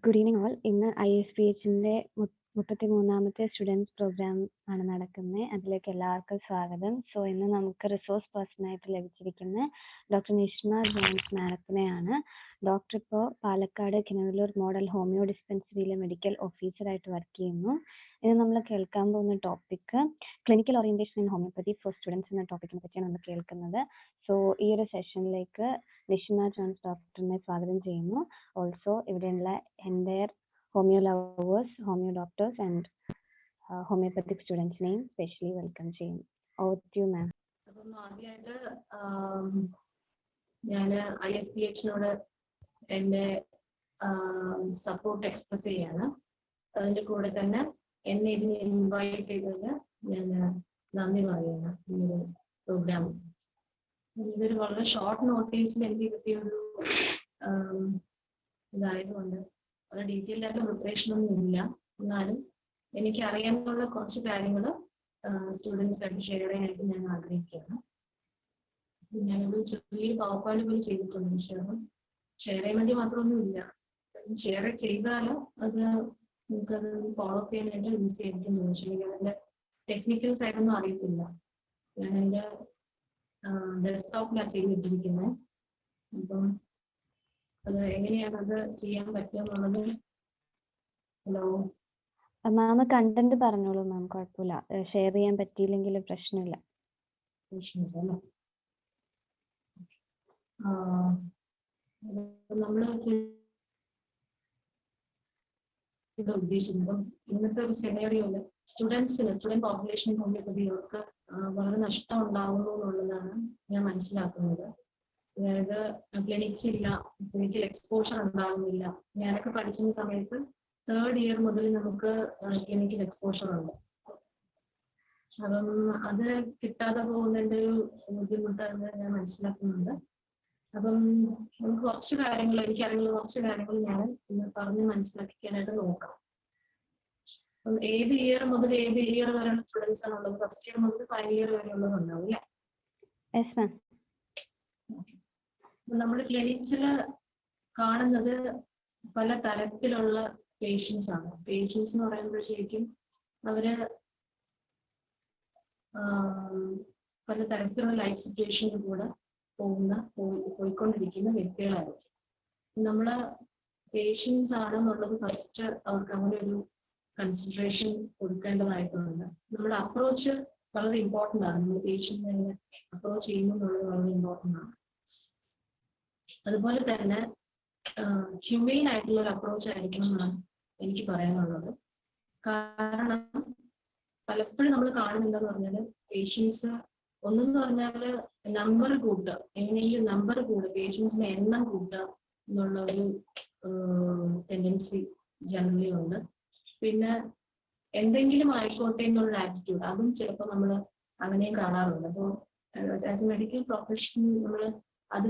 Good evening all. ഇന്ന് ISPHന്റെ 33ാമത്തെ students programme ആണ് നടക്കുന്നത്. അതിലേക്ക് എല്ലാവർക്കും സ്വാഗതം. സോ ഇന്ന് നമുക്ക് റിസോഴ്സ് പേഴ്സണായിട്ട് ലഭിച്ചിരിക്കുന്ന ഡോക്ടർ നിഷ്മ ജോൺസ് മാഡത്തിനെയാണ്. ഡോക്ടർ ഇപ്പോൾ പാലക്കാട് കിനവല്ലൂർ മോഡൽ ഹോമിയോ ഡിസ്പെൻസറിയിലെ മെഡിക്കൽ ഓഫീസറായിട്ട് വർക്ക് ചെയ്യുന്നു. ഇന്ന് നമ്മൾ കേൾക്കാൻ പോകുന്ന topic clinical orientation in homoeopathy for students എന്ന ടോപ്പിക്കിനെ പറ്റിയാണ് നമ്മൾ കേൾക്കുന്നത്. സോ ഈ ഒരു സെഷനിലേക്ക് നിഷ്മ ജോൺസ് ഡോക്ടറിനെ സ്വാഗതം ചെയ്യുന്നു. ഓൾസോ ഇവിടെയുള്ള entire homeo lovers, homeo doctors and homoeopathic സ്റ്റുഡൻസിനെയും സ്പെഷ്യലി വെൽക്കം ചെയ്യുന്നു. Over to you ma'am. അപ്പം ആദ്യമായിട്ട് ഞാൻ ISPHനോട് എൻ്റെ സപ്പോർട്ട് എക്സ്പ്രസ് ചെയ്യാണ്. അതിൻ്റെ കൂടെ തന്നെ എന്നെ ഇതിന് ഇൻവൈറ്റ് ചെയ്തതിന് ഞാൻ നന്ദി പറയുന്നു. ഈ ഒരു പ്രോഗ്രാം ഇതൊരു വളരെ ഷോർട്ട് നോട്ടീസിൽ എനിക്ക് കിട്ടിയൊരു ഇതായതുകൊണ്ട് വളരെ ഡീറ്റെയിൽഡ് ആയിട്ടുള്ള പ്രിപ്പറേഷൻ ഒന്നും ഇല്ല. എന്നാലും എനിക്ക് അറിയാനുള്ള കുറച്ച് കാര്യങ്ങൾ സ്റ്റുഡൻസ് ആയിട്ട് ഷെയർ ചെയ്യാനായിട്ട് ഞാൻ ആഗ്രഹിക്കുകയാണ്. ഞാനൊരു ചെറിയൊരു പവർ പോയിന്റ് പോലെ ചെയ്തിട്ടുണ്ട്. പക്ഷേ അത് ഷെയർ ചെയ്യാൻ വേണ്ടി മാത്രമൊന്നും ഇല്ല. ഷെയർ ചെയ്താൽ അത് നമുക്കത് ഫോളോ അപ്പ് ചെയ്യാനായിട്ട് ഈസി ആയിരിക്കും തോന്നുന്നു. പക്ഷേ എനിക്ക് അതിൻ്റെ ടെക്നിക്കൽ സൈഡൊന്നും അറിയത്തില്ല. ഞാൻ എൻ്റെ ഡെസ്ക്ടോപ്പിലാണ് ചെയ്തിട്ടിരിക്കുന്നത്. അപ്പം അത് എങ്ങനെയാണ് അത് ചെയ്യാൻ പറ്റുക എന്നുള്ളത്. ഹലോ മാം കണ്ടന്റ് പറഞ്ഞോളൂ മാം, കുഴപ്പമില്ല. ഷെയർ ചെയ്യാൻ പറ്റിയില്ലെങ്കിൽ പ്രശ്നമില്ല. പ്രശ്നമില്ല അല്ലേ? നമ്മള് ഉദ്ദേശിക്കുന്നത് ഇന്നത്തെ ഒരു സെനേറിയോയില് സ്റ്റുഡന്റ് പോപ്പുലേഷൻ ഹോമിയോപ്പതികൾക്ക് വളരെ നഷ്ടം ഉണ്ടാകുന്നു എന്നുള്ളതാണ് ഞാൻ മനസ്സിലാക്കുന്നത്. അതായത് ക്ലിനിക്സ് ഇല്ല, ക്ലിനിക്കൽ എക്സ്പോഷർ ഉണ്ടാകുന്നില്ല. ഞാനൊക്കെ പഠിച്ചിരുന്ന സമയത്ത് 3rd ഇയർ മുതൽ നമുക്ക് ക്ലിനിക്കൽ എക്സ്പോഷർ ഉണ്ട്. അപ്പം അത് കിട്ടാതെ പോകുന്നതിൻ്റെ ഒരു ബുദ്ധിമുട്ട് എന്ന് ഞാൻ മനസ്സിലാക്കുന്നുണ്ട്. അപ്പം നമുക്ക് കുറച്ച് കാര്യങ്ങൾ എനിക്കറിയുന്ന കുറച്ച് കാര്യങ്ങൾ ഞാൻ ഇന്ന് പറഞ്ഞ് മനസ്സിലാക്കിക്കാനായിട്ട് നോക്കാം. അപ്പം ഏത് ഇയർ മുതൽ ഏത് ഇയർ വരെയുള്ള സ്റ്റുഡൻസ് ആണുള്ളത്? ഫസ്റ്റ് ഇയർ മുതൽ 5 ഇയർ വരെ ഉള്ളതുണ്ടാവും അല്ലേ? നമ്മുടെ ക്ലിനിക്സിൽ കാണുന്നത് പല തരത്തിലുള്ള പേഷ്യൻസ് ആണ്. പേഷ്യൻസ് എന്ന് പറയുമ്പോഴത്തേക്കും അവര് പല തരത്തിലുള്ള ലൈഫ് സിറ്റുവേഷനിൽ കൂടെ പോയിക്കൊണ്ടിരിക്കുന്ന വ്യക്തികളായിരിക്കും. നമ്മള് പേഷ്യൻസ് ആണെന്നുള്ളത് ഫസ്റ്റ് അവർക്ക് അങ്ങനെ ഒരു കൺസിഡറേഷൻ കൊടുക്കേണ്ടതായിട്ടുണ്ട്. നമ്മുടെ അപ്രോച്ച് വളരെ ഇമ്പോർട്ടൻ്റ് ആണ്. നമ്മൾ പേഷ്യൻറ്റിനെ അപ്രോച്ച് ചെയ്യുന്നത് വളരെ ഇമ്പോർട്ടൻ്റ് ആണ്. അതുപോലെ തന്നെ ഹ്യൂമെയിൻ ആയിട്ടുള്ള ഒരു അപ്രോച്ച് ആയിരിക്കണം എന്നാണ് എനിക്ക് പറയാനുള്ളത്. കാരണം പലപ്പോഴും നമ്മൾ കാണുന്നുണ്ടെന്ന് പറഞ്ഞാൽ പേഷ്യൻസ് ഒന്നെന്ന് പറഞ്ഞാല് നമ്പർ കൂട്ടുക, എങ്ങനെയെങ്കിലും നമ്പർ കൂടുക, പേഷ്യൻസിന്റെ എണ്ണം കൂട്ടുക എന്നുള്ള ഒരു ടെൻഡൻസി ജനറലി ഉണ്ട്. പിന്നെ എന്തെങ്കിലും ആയിക്കോട്ടെ എന്നുള്ള ആറ്റിറ്റ്യൂഡ്, അതും ചിലപ്പോൾ നമ്മൾ അങ്ങനെയും കാണാറുണ്ട്. അപ്പോൾ ആസ് എ മെഡിക്കൽ പ്രൊഫഷൻ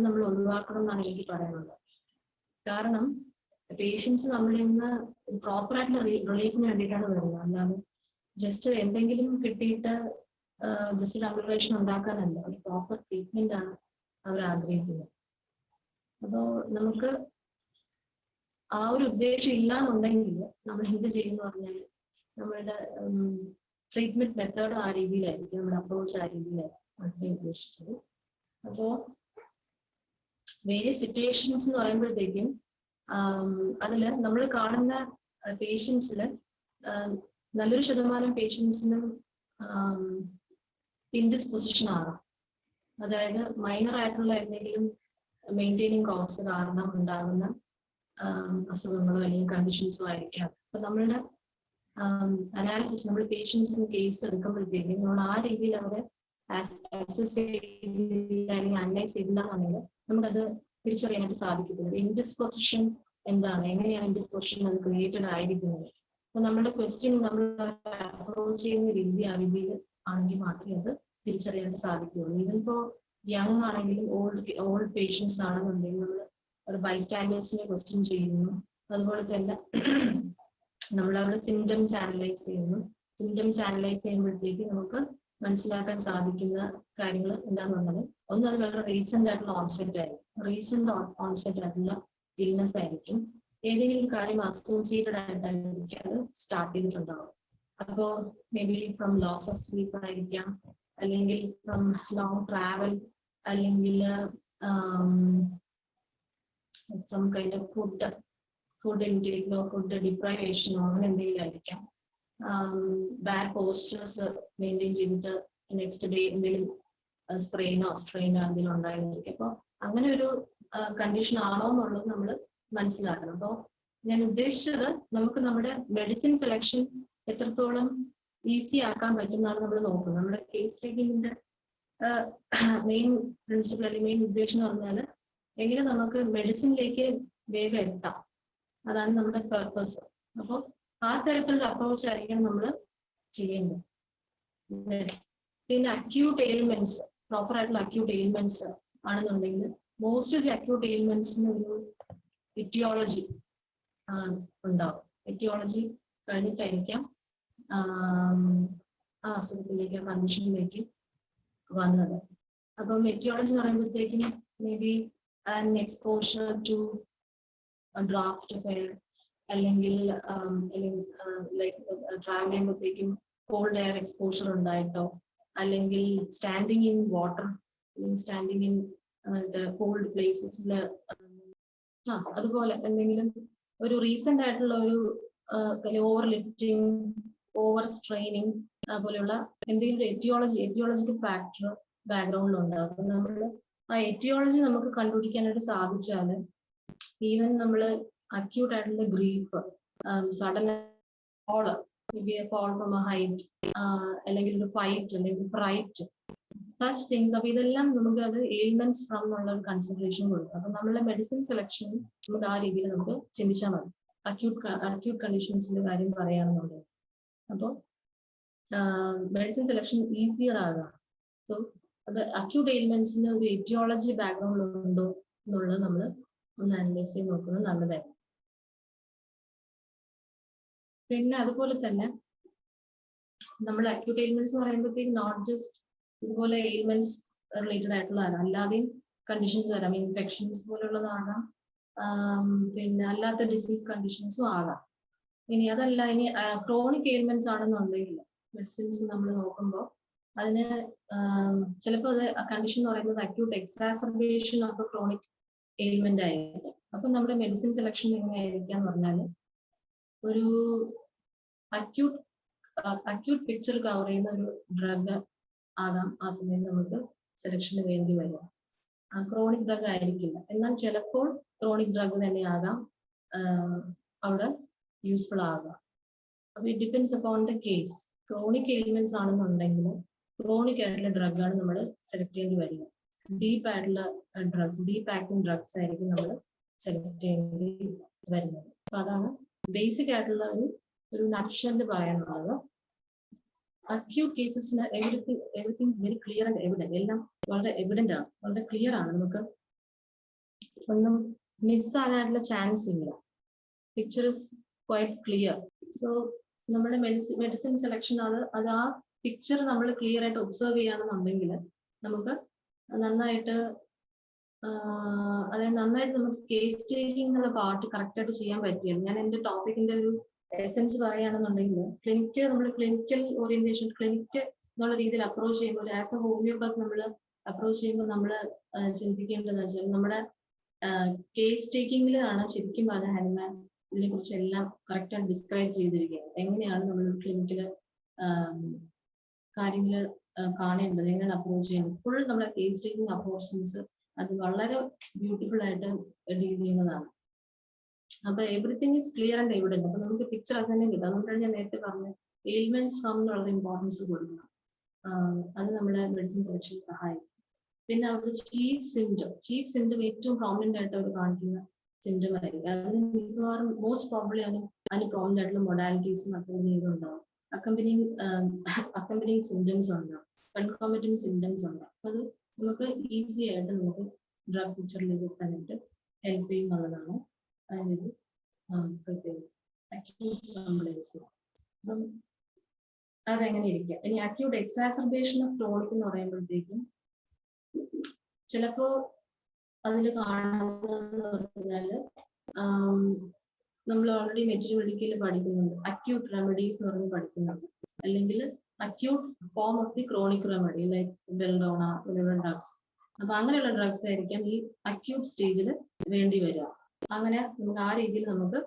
നമ്മൾ ഒഴിവാക്കണം എന്നാണ് എനിക്ക് പറയാനുള്ളത്. കാരണം പേഷ്യൻസ് നമ്മളിൽ നിന്ന് പ്രോപ്പറായിട്ടുള്ള റിലീഫിന് വേണ്ടിയിട്ടാണ് വരുന്നത്. അല്ലാതെ ജസ്റ്റ് എന്തെങ്കിലും കിട്ടിയിട്ട് ജസ്റ്റ് ഒരു അപ്ലിക്കേഷൻ ഉണ്ടാക്കാനല്ല, ഒരു പ്രോപ്പർ ട്രീറ്റ്മെന്റ് ആണ് അവർ ആഗ്രഹിക്കുന്നത്. അപ്പോൾ നമുക്ക് ആ ഒരു ഉദ്ദേശം ഇല്ലാന്നുണ്ടെങ്കിൽ നമ്മൾ എന്ത് ചെയ്യുമെന്ന് പറഞ്ഞാൽ നമ്മളുടെ ട്രീറ്റ്മെന്റ് മെത്തേഡ് ആ രീതിയിലായിരിക്കും, നമ്മുടെ അപ്രോച്ച് ആ രീതിയിലായിരിക്കും ഉദ്ദേശിച്ചത്. അപ്പോൾ വേരിയസ് സിറ്റുവേഷൻസ് എന്ന് പറയുമ്പോഴത്തേക്കും അതിൽ നമ്മൾ കാണുന്ന പേഷ്യൻസിൽ നല്ലൊരു ശതമാനം പേഷ്യൻസിനും ഇൻഡിസ്പൊസിഷൻ ആകാം. അതായത് മൈനർ ആയിട്ടുള്ള എന്തെങ്കിലും മെയിൻറ്റെയിനിങ് കോസ്റ്റ് കാരണം ഉണ്ടാകുന്ന അസുഖങ്ങളോ അല്ലെങ്കിൽ കണ്ടീഷൻസോ ആയിരിക്കാം. അപ്പൊ നമ്മളുടെ അനാലിസിസ്, നമ്മൾ പേഷ്യൻസിന് കേസ് എടുക്കുമ്പോഴത്തേക്കും നമ്മൾ ആ രീതിയിൽ അവരെ അസസ് ചെയ്തില്ല അല്ലെങ്കിൽ അനലൈസ് ചെയ്തില്ലാന്നുണ്ടെങ്കിൽ നമുക്കത് തിരിച്ചറിയാനായിട്ട് സാധിക്കത്തില്ല. ഇൻഡിസ്പൊസിഷൻ എന്താണ്, എങ്ങനെയാണ് ഇൻഡിസ്പൊസിഷൻ അത് ക്രിയേറ്റഡ് ആയിരിക്കുന്നത്. അപ്പൊ നമ്മുടെ ക്വസ്റ്റ്യൻ നമ്മൾ അപ്രോച്ച് ചെയ്യുന്ന രീതി ആ രീതിയിൽ ആണെങ്കിൽ മാത്രമേ അത് തിരിച്ചറിയാനായിട്ട് സാധിക്കുകയുള്ളൂ. ഇതിപ്പോ യങ് ആണെങ്കിലും ഓൾഡ് പേഷ്യൻസ് ആണെന്നുണ്ടെങ്കിൽ നമ്മൾ ഒരു ബൈസ്റ്റാൻഡേഴ്സിനെ ക്വസ്റ്റ്യൻ ചെയ്യുന്നു. അതുപോലെ തന്നെ നമ്മൾ അവരുടെ സിംറ്റംസ് അനലൈസ് ചെയ്യുന്നു. സിംറ്റംസ് അനലൈസ് ചെയ്യുമ്പോഴത്തേക്ക് നമുക്ക് മനസ്സിലാക്കാൻ സാധിക്കുന്ന കാര്യങ്ങൾ എന്താന്ന് പറഞ്ഞാൽ, ഒന്ന് അത് വളരെ റീസെന്റ് ആയിട്ടുള്ള ഓൺസെറ്റ് ആയിരിക്കും. റീസെന്റ് ഓൺസെറ്റ് ആയിട്ടുള്ള ഇൽനെസ് ആയിരിക്കും. ഏതെങ്കിലും ഒരു കാര്യം അസോസിയേറ്റഡ് ആയിട്ടായിരിക്കും അത് സ്റ്റാർട്ട് ചെയ്തിട്ടുണ്ടാവും. അപ്പോൾ may be from loss of sleep ആയിരിക്കാം, അല്ലെങ്കിൽ ഫ്രം ലോങ് ട്രാവൽ, അല്ലെങ്കിൽ സം കൈൻഡ് ഓഫ് ഫുഡ് ഇൻടേക്കോ ഫുഡ് ഡിപ്രൈവേഷനോ അങ്ങനെ എന്തെങ്കിലും ആയിരിക്കാം. ബാഡ് പോസ്റ്റേഴ്സ് മെയിൻറ്റെയിൻ ചെയ്തിട്ട് നെക്സ്റ്റ് ഡേ എന്തെങ്കിലും സ്ട്രെയിനോ എന്തെങ്കിലും ഉണ്ടായിരിക്കും. അപ്പോൾ അങ്ങനെ ഒരു കണ്ടീഷൻ ആണോ എന്നുള്ളത് നമ്മൾ മനസ്സിലാക്കണം. അപ്പോൾ ഞാൻ ഉദ്ദേശിച്ചത് നമുക്ക് നമ്മുടെ മെഡിസിൻ സെലക്ഷൻ എത്രത്തോളം ഈസി ആക്കാൻ പറ്റുന്നതാണ് നമ്മൾ നോക്കുന്നത്. നമ്മുടെ കേസ് ടേക്കിങ്ങിന്റെ മെയിൻ പ്രിൻസിപ്പിൾ അല്ലെങ്കിൽ മെയിൻ ഉദ്ദേശം എന്ന് പറഞ്ഞാൽ എങ്ങനെ നമുക്ക് മെഡിസിനിലേക്ക് വേഗം എത്താം, അതാണ് നമ്മുടെ പർപ്പസ്. അപ്പോൾ ആ തരത്തിലുള്ള അപ്രോച്ച് ആയിരിക്കണം നമ്മൾ ചെയ്യേണ്ടത്. പിന്നെ അക്യൂട്ട് എയിൽമെന്റ്സ്, പ്രോപ്പർ ആയിട്ടുള്ള അക്യൂട്ട് എയിൽമെന്റ്സ് ആണെന്നുണ്ടെങ്കിൽ മോസ്റ്റ് ഓഫ് ദി അക്യൂട്ട് എയിൽമെന്റ്സിന് ഒരു എറ്റിയോളജി ഉണ്ടാവും. എറ്റിയോളജി കഴിഞ്ഞിട്ടായിരിക്കാം ആ അസുഖത്തിലേക്ക് കണ്ടീഷനിലേക്ക് വന്നത്. അപ്പം എറ്റിയോളജി എന്ന് പറയുമ്പോഴത്തേക്കും may be an exposure to draft of air, അല്ലെങ്കിൽ ലൈക്ക് ട്രാവൽ ചെയ്യുമ്പോഴത്തേക്കും കോൾഡ് എയർ എക്സ്പോഷർ ഉണ്ടായിട്ടോ, അല്ലെങ്കിൽ standing in water, standing in cold പ്ലേസസിൽ, അതുപോലെ എന്തെങ്കിലും ഒരു റീസെന്റ് ആയിട്ടുള്ള ഒരു ഓവർ ലിഫ്റ്റിംഗ്, ഓവർ സ്ട്രെയിനിങ് പോലെയുള്ള എന്തെങ്കിലും എറ്റിയോളജിക്കൽ ഫാക്ടർ ബാക്ക്ഗ്രൗണ്ടിൽ ഉണ്ടാകും. അപ്പൊ നമ്മൾ ആ എറ്റിയോളജി നമുക്ക് കണ്ടുപിടിക്കാനായിട്ട് സാധിച്ചാൽ ഈവൻ നമ്മൾ അക്യൂട്ട് ആയിട്ടുള്ള grief, sudden fall from a height, അല്ലെങ്കിൽ ഒരു ഫൈറ്റ്, അല്ലെങ്കിൽ ഫ്രൈറ്റ്, സച്ച് തിങ്സ്. അപ്പൊ ഇതെല്ലാം നമുക്ക് അത് എയിൽമെന്റ്സ് ഫ്രം എന്നുള്ള ഒരു കൺസിഡറേഷൻ കൊടുക്കും. അപ്പൊ നമ്മളുടെ മെഡിസിൻ സെലക്ഷൻ നമുക്ക് ആ രീതിയിൽ നമുക്ക് ചിന്തിച്ചാൽ മതി. അക്യൂട്ട് കണ്ടീഷൻസിന്റെ കാര്യം പറയുകയാണെന്നുണ്ടെങ്കിൽ അപ്പോൾ മെഡിസിൻ സെലക്ഷൻ ഈസിയർ ആകാം. സോ അത് അക്യൂട്ട് എയിൽമെന്റ്സിന് ഒരു എറ്റിയോളജി ബാക്ക്ഗ്രൗണ്ട് ഉണ്ടോ എന്നുള്ളത് നമ്മൾ ഒന്ന് അനലൈസ് ചെയ്ത് നോക്കുന്നത് നല്ലതായിരുന്നു. പിന്നെ അതുപോലെ തന്നെ നമ്മൾ അക്യൂട്ട് എയിൽമെന്റ്സ് എന്ന് പറയുമ്പോഴത്തേക്ക് നോട്ട് ജസ്റ്റ് ഇതുപോലെ എയിൽമെന്റ്സ് റിലേറ്റഡ് ആയിട്ടുള്ളതാണ്, അല്ലാതെയും കണ്ടീഷൻസ് വരാം. ഇൻഫെക്ഷൻസ് പോലുള്ളതാകാം, പിന്നെ അല്ലാത്ത ഡിസീസ് കണ്ടീഷൻസും ആകാം. ഇനി അതല്ല, ഇനി ക്രോണിക് എയിൽമെന്റ്സ് ആണെന്നുണ്ടെങ്കിൽ മെഡിസിൻസ് നമ്മൾ നോക്കുമ്പോൾ അതിന് ചിലപ്പോൾ അത് കണ്ടീഷൻ എന്ന് പറയുന്നത് acute exacerbation of chronic ailment ആയിരിക്കും. അപ്പൊ നമ്മുടെ മെഡിസിൻ സെലക്ഷൻ എങ്ങനെയായിരിക്കാം എന്ന് പറഞ്ഞാൽ ഒരു അക്യൂട്ട് പിക്ചർ കവർ ചെയ്യുന്ന ഒരു ഡ്രഗ് ആകാം ആ സമയത്ത് നമുക്ക് സെലക്ഷന് വേണ്ടി വരിക. ക്രോണിക് ഡ്രഗ് ആയിരിക്കില്ല, എന്നാൽ ചിലപ്പോൾ ക്രോണിക് ഡ്രഗ് തന്നെ ആകാം അവിടെ യൂസ്ഫുൾ ആകുക. അപ്പൊ it depends upon the case. Chronic elements ആണെന്നുണ്ടെങ്കിൽ ക്രോണിക് ആയിട്ടുള്ള ഡ്രഗാണ് നമ്മൾ സെലക്ട് ചെയ്യേണ്ടി വരിക. ഡീപ്പ് ആയിട്ടുള്ള ഡ്രഗ്സ്, ഡീപ്പ് ആക്ടിങ് ഡ്രഗ്സ് ആയിരിക്കും നമ്മൾ സെലക്ട് ചെയ്യേണ്ടി വരുന്നത്. അപ്പൊ അതാണ് ബേസിക് ആയിട്ടുള്ള ഒരു നട്ഷെല് പറയാനുള്ളത്. അക്യൂട്ട് കേസസിന് everything is very clear and evident. എല്ലാം വളരെ എവിഡന്റ് ആണ്, വളരെ ക്ലിയർ ആണ്. നമുക്ക് ഒന്നും മിസ്സാകാനുള്ള ചാൻസ് ഇല്ല. Picture is quite clear. So നമ്മുടെ മെഡിസിൻ സെലക്ഷൻ അത് ആ പിക്ചർ നമ്മൾ ക്ലിയർ ആയിട്ട് ഒബ്സർവ് ചെയ്യുകയാണെന്നുണ്ടെങ്കിൽ നമുക്ക് നന്നായിട്ട് നമുക്ക് കേസ് ടേക്കിംഗ് എന്നുള്ള പാർട്ട് കറക്റ്റ് ആയിട്ട് ചെയ്യാൻ പറ്റിയാണ്. ഞാൻ എന്റെ ടോപ്പിക്കിന്റെ ഒരു എസെൻസ് പറയുകയാണെന്നുണ്ടെങ്കിൽ നമ്മൾ ക്ലിനിക്കൽ ഓറിയന്റേഷൻ, ക്ലിനിക്ക് എന്നുള്ള രീതിയിൽ അപ്രോച്ച് ചെയ്യുമ്പോൾ ആസ് എ ഹോമിയോപാത്ത് നമ്മൾ അപ്രോച്ച് ചെയ്യുമ്പോൾ നമ്മൾ ചിന്തിക്കേണ്ടതെന്ന് വെച്ചാൽ നമ്മുടെ കേസ് ടേക്കിങ്ങിലാണ് ശരിക്കും പറഞ്ഞ ഹനുമാൻ ഇതിനെ കുറിച്ച് എല്ലാം കറക്റ്റായിട്ട് ഡിസ്ക്രൈബ് ചെയ്തിരിക്കുന്നത്. എങ്ങനെയാണ് നമ്മൾ ക്ലിനിക്കില് കാര്യങ്ങൾ കാണേണ്ടത്, എങ്ങനെ അപ്രോച്ച് ചെയ്യേണ്ടത്, ഫുൾ നമ്മുടെ കേസ് ടേക്കിംഗ് അപ്രോച്ചസ് അത് വളരെ ബ്യൂട്ടിഫുൾ ആയിട്ട് ഡീൽ ചെയ്യുന്നതാണ്. അപ്പൊ everything is clear and evident. അപ്പൊ നമുക്ക് പിക്ചർ അത് തന്നെ കിട്ടും. അതുകൊണ്ടാണ് ഞാൻ നേരത്തെ പറഞ്ഞത് എയിൽമെന്റ്സ് ഫ്രം എന്നുള്ള ഇമ്പോർട്ടൻസ് കൊടുക്കണം. അത് നമ്മുടെ മെഡിസിൻ സെലക്ഷൻ സഹായിക്കും. പിന്നെ അവരുടെ ചീഫ് സിംറ്റം ഏറ്റവും പ്രോമിനന്റ് ആയിട്ട് അവർ കാണിക്കുന്ന സിംറ്റം ആയിരിക്കും. അതിന് മിക്കവാറും മോസ്റ്റ് പ്രോബ്ലി അതിന് പ്രോമിനന്റ് ആയിട്ടുള്ള മൊഡാലിറ്റീസും അക്കമ്പനിയും ഉണ്ടാവും. അക്കമ്പനിങ് സിംറ്റംസ് ഉണ്ടാവും, കൺകോമിറ്റന്റ് സിംറ്റംസ് ഉണ്ടാവും. അപ്പൊ അത് നമുക്ക് ഈസി ആയിട്ട് നമുക്ക് ഡ്രഗ് പിക്ചറിലേക്ക് എത്താനായിട്ട് ഹെൽപ്പ് ചെയ്യുന്നുള്ളതാണ് അതിനൊരു പ്രത്യേകത. അക്യൂട്ട് കംപ്ലൈൻസ് അപ്പം അതെങ്ങനെ ഇരിക്കുക. ഇനി അക്യൂട്ട് എക്സാസർബേഷൻ ഓഫ് ക്രോണിക് എന്ന് പറയുമ്പോഴത്തേക്കും ചിലപ്പോ അതിൽ കാണുന്നതെന്ന് പറഞ്ഞാല് നമ്മൾ ഓൾറെഡി മെഡിക്കൽ പഠിക്കുന്നുണ്ട്, അക്യൂട്ട് റെമഡീസ് എന്ന് പറഞ്ഞ് പഠിക്കുന്നുണ്ട്, അല്ലെങ്കിൽ acute form of the chronic remedy like belladonna drugs. അപ്പൊ അങ്ങനെയുള്ള ഡ്രഗ്സ് ആയിരിക്കാം ഈ അക്യൂട്ട് സ്റ്റേജിൽ വേണ്ടി വരിക. അങ്ങനെ നമുക്ക് ആ രീതിയിൽ നമുക്ക്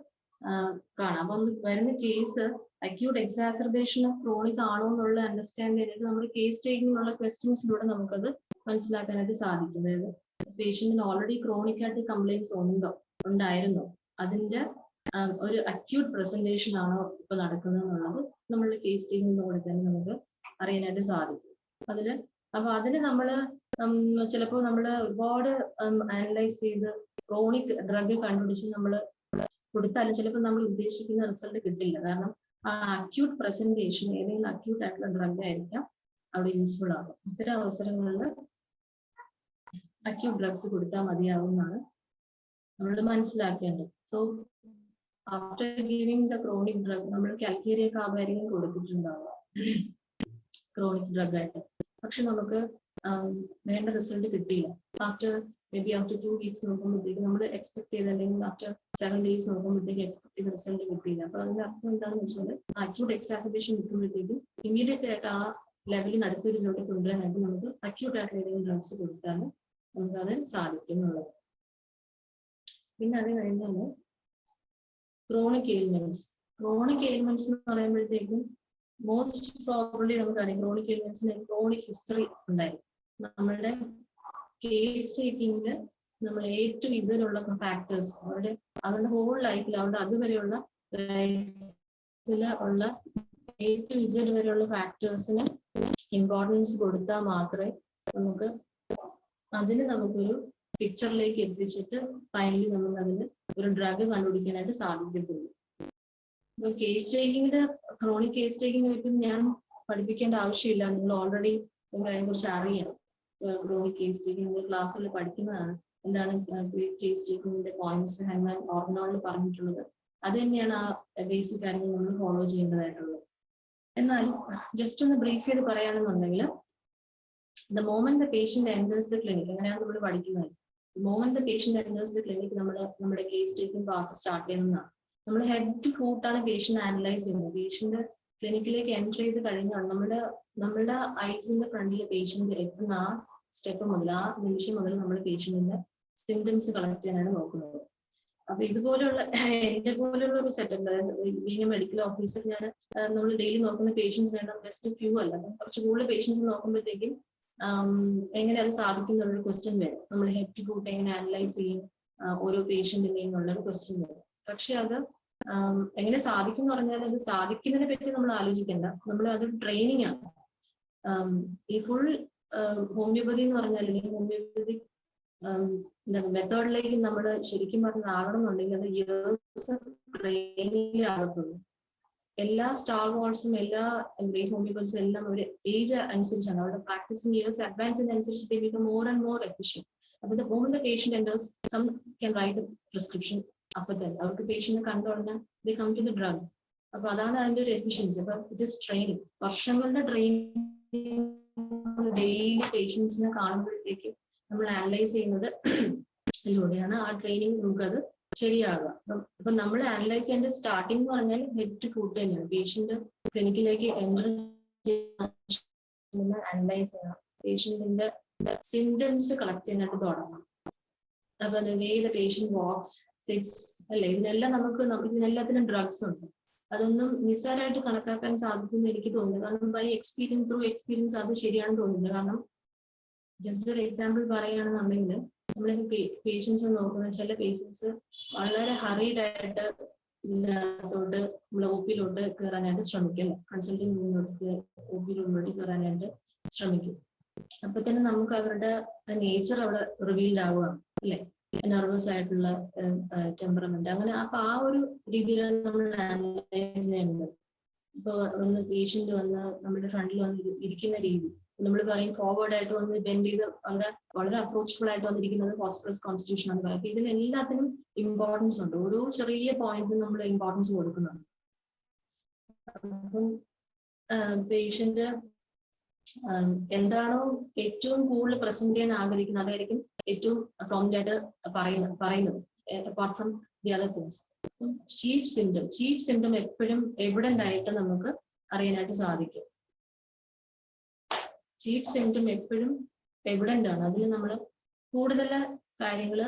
കാണാം. അപ്പം വരുന്ന case acute exacerbation of chronic ആണോ എന്നുള്ള അണ്ടർസ്റ്റാൻഡ് ചെയ്തിട്ട് നമ്മൾ കേസ് ടേക്കിങ്ങിനുള്ള ക്വസ്റ്റ്യൻസിലൂടെ നമുക്കത് മനസ്സിലാക്കാനായിട്ട് സാധിക്കും. അതായത് പേഷ്യന്റിന് ഓൾറെഡി ക്രോണിക് ആയിട്ട് കംപ്ലൈൻസ് ഉണ്ടായിരുന്നോ, അതിന്റെ ഒരു അക്യൂട്ട് പ്രസന്റേഷൻ ആണോ ഇപ്പൊ നടക്കുന്നത് എന്നുള്ളത് നമ്മളുടെ കേസ് ടേക്കിങ്ങിലൂടെ തന്നെ നമുക്ക് അറിയാനായിട്ട് സാധിക്കും. അതിന് നമ്മള് ചിലപ്പോൾ നമ്മൾ ഒരുപാട് അനലൈസ് ചെയ്ത് ക്രോണിക് ഡ്രഗ് കണ്ടുപിടിച്ച് നമ്മൾ കൊടുത്താലും ചിലപ്പോൾ നമ്മൾ ഉദ്ദേശിക്കുന്ന റിസൾട്ട് കിട്ടില്ല. കാരണം ആ അക്യൂട്ട് പ്രസന്റേഷൻ ഏതെങ്കിലും അക്യൂട്ട് ആയിട്ടുള്ള ഡ്രഗ് ആയിരിക്കാം അവിടെ യൂസ്ഫുൾ ആകും. ഇത്തരം അവസരങ്ങളിൽ അക്യൂട്ട് ഡ്രഗ്സ് കൊടുത്താൽ മതിയാവുമെന്നാണ് നമ്മൾ മനസ്സിലാക്കേണ്ടത്. So after giving the chronic drug നമ്മൾ കാൽക്കേരിയ കാർബാരിയം കൊടുത്തിട്ടുണ്ടാവുക ക്രോണിക് ഡ്രഗ് ആയിട്ട്. പക്ഷെ നമുക്ക് വേണ്ട റിസൾട്ട് കിട്ടിയില്ല. ആഫ്റ്റർ 2 weeks നോക്കുമ്പോഴത്തേക്ക് നമ്മൾ എക്സ്പെക്ട് ചെയ്ത, അല്ലെങ്കിൽ ആഫ്റ്റർ 7 days നോക്കുമ്പോഴത്തേക്ക് എക്സ്പെക്ട് ചെയ്ത റിസൾട്ട് കിട്ടിയില്ല. അപ്പൊ അതിന്റെ അർത്ഥം എന്താണെന്ന് വെച്ചാൽ അക്യൂട്ട് എക്സാസർബേഷൻ കിട്ടുമ്പോഴത്തേക്ക് ഇമീഡിയറ്റ് ആയിട്ട് ആ ലെവലിൽ അടുത്തൊരിലോട്ട് കൊണ്ടുവരാനായിട്ട് നമുക്ക് അക്യൂട്ട് ആയിട്ടുള്ള ഏതെങ്കിലും ഡ്രഗ്സ് കൊടുത്താൽ നമുക്കത് സാധിക്കും എന്നുള്ളത്. പിന്നെ അത് കഴിഞ്ഞാൽ ക്രോണിക് എയിൽമെന്റ്സ്. ക്രോണിക് എയിൽമെന്റ്സ് എന്ന് പറയുമ്പോഴത്തേക്കും മോസ്റ്റ് പ്രോബബ്ലി നമുക്കറിയാം ക്രോണിക് എയിൽമെന്റ്സിന് ക്രോണിക് ഹിസ്റ്ററി ഉണ്ടായിരിക്കും. നമ്മളുടെ കേസ് ടേക്കിങ്ങില് നമ്മൾ ഏറ്റവും ഇതിലുള്ള ഫാക്ടേഴ്സ് അവരുടെ ഹോൾ ലൈഫിൽ അവരുടെ അതുവരെയുള്ള ഏറ്റവും ഇസഡ് വരെയുള്ള ഫാക്ടേഴ്സിന് ഇമ്പോർട്ടൻസ് കൊടുത്താൽ മാത്രമേ നമുക്കൊരു പിക്ചറിലേക്ക് എത്തിച്ചിട്ട് ഫൈനലി നമുക്ക് അതിന് ഒരു ഡ്രഗ് കണ്ടുപിടിക്കാനായിട്ട് സാധിക്കത്തുള്ളൂ. ഇപ്പൊ കേസ് ടേക്കിങ്ങിന്റെ ക്രോണിക് കേസ് ടേക്കിങ്ങിനെ പറ്റി ഞാൻ പഠിപ്പിക്കേണ്ട ആവശ്യമില്ല, നിങ്ങൾ ഓൾറെഡി അതിനെ കുറിച്ച് അറിയാം. ക്രോണിക് കേസ് ടേക്കിംഗ് ക്ലാസ്സിൽ പഠിക്കുന്നതാണ്. എന്താണ് കേസ് ടേക്കിങ്ങിന്റെ പോയിന്റ്സ് എന്നാൽ ഓർഗനോളിൽ പറഞ്ഞിട്ടുള്ളത്, അത് തന്നെയാണ് ആ ബേസിക് കാര്യങ്ങൾ നമ്മൾ ഫോളോ ചെയ്യേണ്ടതായിട്ടുള്ളത്. എന്നാൽ ജസ്റ്റ് ഒന്ന് ബ്രീഫ് ചെയ്ത് പറയുകയാണെന്നുണ്ടെങ്കിൽ, the moment the patient enters the clinic, അങ്ങനെയാണ് നമ്മൾ പഠിക്കുന്നത്. Moment the patient enters the clinic നമ്മുടെ കേസ് ടേക്കിംഗ് പാർട്ട് സ്റ്റാർട്ട് ചെയ്യുന്നതാണ്. നമ്മൾ ഹെഡ് ടു ഫൂട്ടാണ് പേഷ്യന്റ് അനലൈസ് ചെയ്യുന്നത്. പേഷ്യന്റ് ക്ലിനിക്കിലേക്ക് എൻറ്റർ ചെയ്ത് കഴിഞ്ഞാൽ നമ്മളുടെ ഐസിന്റെ ഫ്രണ്ടിൽ പേഷ്യന്റ് എത്തുന്ന ആ സ്റ്റെപ്പ് മുതൽ, ആ നിമിഷം മുതൽ നമ്മൾ പേഷ്യന്റിന്റെ സിംറ്റംസ് കളക്ട് ചെയ്യാനാണ് നോക്കുന്നത്. അപ്പൊ ഇതുപോലെയുള്ള എന്റെ പോലെയുള്ള ഒരു setup, being A medical officer, നമ്മൾ ഡെയിലി നോക്കുന്ന പേഷ്യൻസ് വേണ്ട ജസ്റ്റ് ഫ്യൂ അല്ല, കുറച്ച് കൂടുതൽ പേഷ്യൻസ് നോക്കുമ്പോഴത്തേക്കും എങ്ങനെ അത് സാധിക്കും എന്നുള്ളൊരു ക്വസ്റ്റ്യൻ വരും. നമ്മൾ ഹെഡ് ടു ഫൂട്ട് എങ്ങനെ അനലൈസ് ചെയ്യും ഓരോ പേഷ്യന്റിനെയും എന്നുള്ളൊരു ക്വസ്റ്റ്യൻ വരും. പക്ഷെ അത് എങ്ങനെ സാധിക്കും എന്ന് പറഞ്ഞാൽ, അത് സാധിക്കുന്നതിനെ പറ്റി നമ്മൾ ആലോചിക്കേണ്ട, നമ്മൾ അതൊരു ട്രെയിനിങ് ആണ്. ഈ ഫുൾ ഹോമിയോപ്പതി എന്ന് പറഞ്ഞാൽ, അല്ലെങ്കിൽ ഹോമിയോപ്പതിക് മെത്തേഡിലേക്ക് നമ്മൾ ശരിക്കും പറഞ്ഞാകണം എന്നുണ്ടെങ്കിൽ അത് ഇയേഴ്സ് ട്രെയിനിങ് ആകത്തുള്ളൂ. എല്ലാ സ്റ്റാർ വാൾസും എല്ലാ ഗ്രേറ്റ് ഹോമിയോപ്പതിസും എല്ലാം ഒരു ഏജ് അനുസരിച്ചാണ്, അവരുടെ പ്രാക്ടീസിങ് ഇയേഴ്സ് അഡ്വാൻസിനനുസരിച്ച് they become more and more efficient. അപ്പൊ the moment the patient enters, some can write a prescription. അപ്പൊ തന്നെ അവർക്ക് പേഷ്യന്റിനെ കണ്ടുകൊണ്ടാൽ they come to the drug. അപ്പൊ അതാണ് അതിന്റെ ഒരു എഫിഷ്യൻസി. അപ്പൊ ഇറ്റ് ഇസ് ട്രെയിനിങ്, വർഷങ്ങളുടെ ട്രെയിനിങ്. ഡെയിലി പേഷ്യൻസിനെ കാണുമ്പോഴത്തേക്ക് നമ്മൾ അനലൈസ് ചെയ്യുന്നത് ഇതിലൂടെയാണ്. ആ ട്രെയിനിങ് നമുക്കത് ശരിയാകുക. അപ്പൊ നമ്മൾ അനലൈസ് ചെയ്യേണ്ട സ്റ്റാർട്ടിംഗ് എന്ന് പറഞ്ഞാൽ ഹെഡ് ടു ഫൂട്ട് തന്നെയാണ്. പേഷ്യന്റ് ക്ലിനിക്കിലേക്ക് എൻ്റർ അനലൈസ് ചെയ്യണം, പേഷ്യന്റിന്റെ സിംറ്റംസ് കളക്ട് ചെയ്യാനായിട്ട് തുടങ്ങണം. അപ്പൊ വേ ദ പേഷ്യന്റ് വാക്സ്, സിറ്റ്സ് അല്ലെ, ഇതിനെല്ലാം ഇതിനെല്ലാത്തിനും ഡ്രഗ്സ് ഉണ്ട്. അതൊന്നും നിസ്സാരമായിട്ട് കണക്കാക്കാൻ സാധിക്കുമെന്ന് എനിക്ക് തോന്നുന്നു. കാരണം ബൈ എക്സ്പീരിയൻസ്, ത്രൂ എക്സ്പീരിയൻസ് അത് ശരിയാണെന്ന് തോന്നുന്നില്ല. കാരണം ജസ്റ്റ് ഒരു എക്സാമ്പിൾ പറയുകയാണെന്നുണ്ടെങ്കിൽ, നമ്മളിപ്പോ പേഷ്യൻസ് നോക്കുന്ന ചില പേഷ്യൻസ് വളരെ ഹറീഡ് ആയിട്ട് ഇതിനകത്തോട്ട് നമ്മൾ ഒപിയിലോട്ട് കയറാനായിട്ട് ശ്രമിക്കും, കൺസൾട്ടിങ് റൂമിലോട്ട് ഒപിയിലോട്ട് കയറാനായിട്ട് ശ്രമിക്കും. അപ്പൊ തന്നെ നമുക്ക് അവരുടെ നേച്ചർ അവിടെ റിവീൽഡ് ആവുകയാണ് അല്ലെ, നെർവസ് ആയിട്ടുള്ള ടെമ്പറമെന്റ്, അങ്ങനെ. അപ്പൊ ആ ഒരു രീതിയിലാണ് നമ്മൾ അനലൈസ് ചെയ്യുന്നത്. ഇപ്പൊ ഒന്ന് പേഷ്യന്റ് വന്ന് നമ്മുടെ ഫ്രണ്ടിൽ വന്ന് ഇരിക്കുന്ന രീതി, നമ്മൾ പറയും ഫോർവേഡ് ആയിട്ട് വന്ന് ബെൻഡ് ചെയ്ത് വളരെ അപ്രോച്ചബിൾ ആയിട്ട് വന്നിരിക്കുന്നത് ഹോസ്പിറ്റൽസ് കോൺസ്റ്റിറ്റ്യൂഷൻ ആണ് പറയുന്നത്. ഇതിനെല്ലാത്തിനും ഇമ്പോർട്ടൻസ് ഉണ്ട്, ഓരോ ചെറിയ പോയിന്റിനും നമ്മൾ ഇമ്പോർട്ടൻസ് കൊടുക്കുന്നുണ്ട്. അപ്പം പേഷ്യന്റ് എന്താണോ ഏറ്റവും കൂടുതൽ പ്രസന്റ് ചെയ്യാൻ ആഗ്രഹിക്കുന്നത് അതായിരിക്കും ഏറ്റവും പ്രോംപ്റ്റ് ആയിട്ട് പറയുന്നത്. Apart from the other things. Chief symptom എപ്പോഴും എവിഡന്റ് ആയിട്ട് നമുക്ക് അറിയാനായിട്ട് സാധിക്കും. ചീഫ് സിംറ്റം എപ്പോഴും എവിഡന്റ് ആണ്. അതിൽ നമ്മൾ കൂടുതൽ കാര്യങ്ങൾ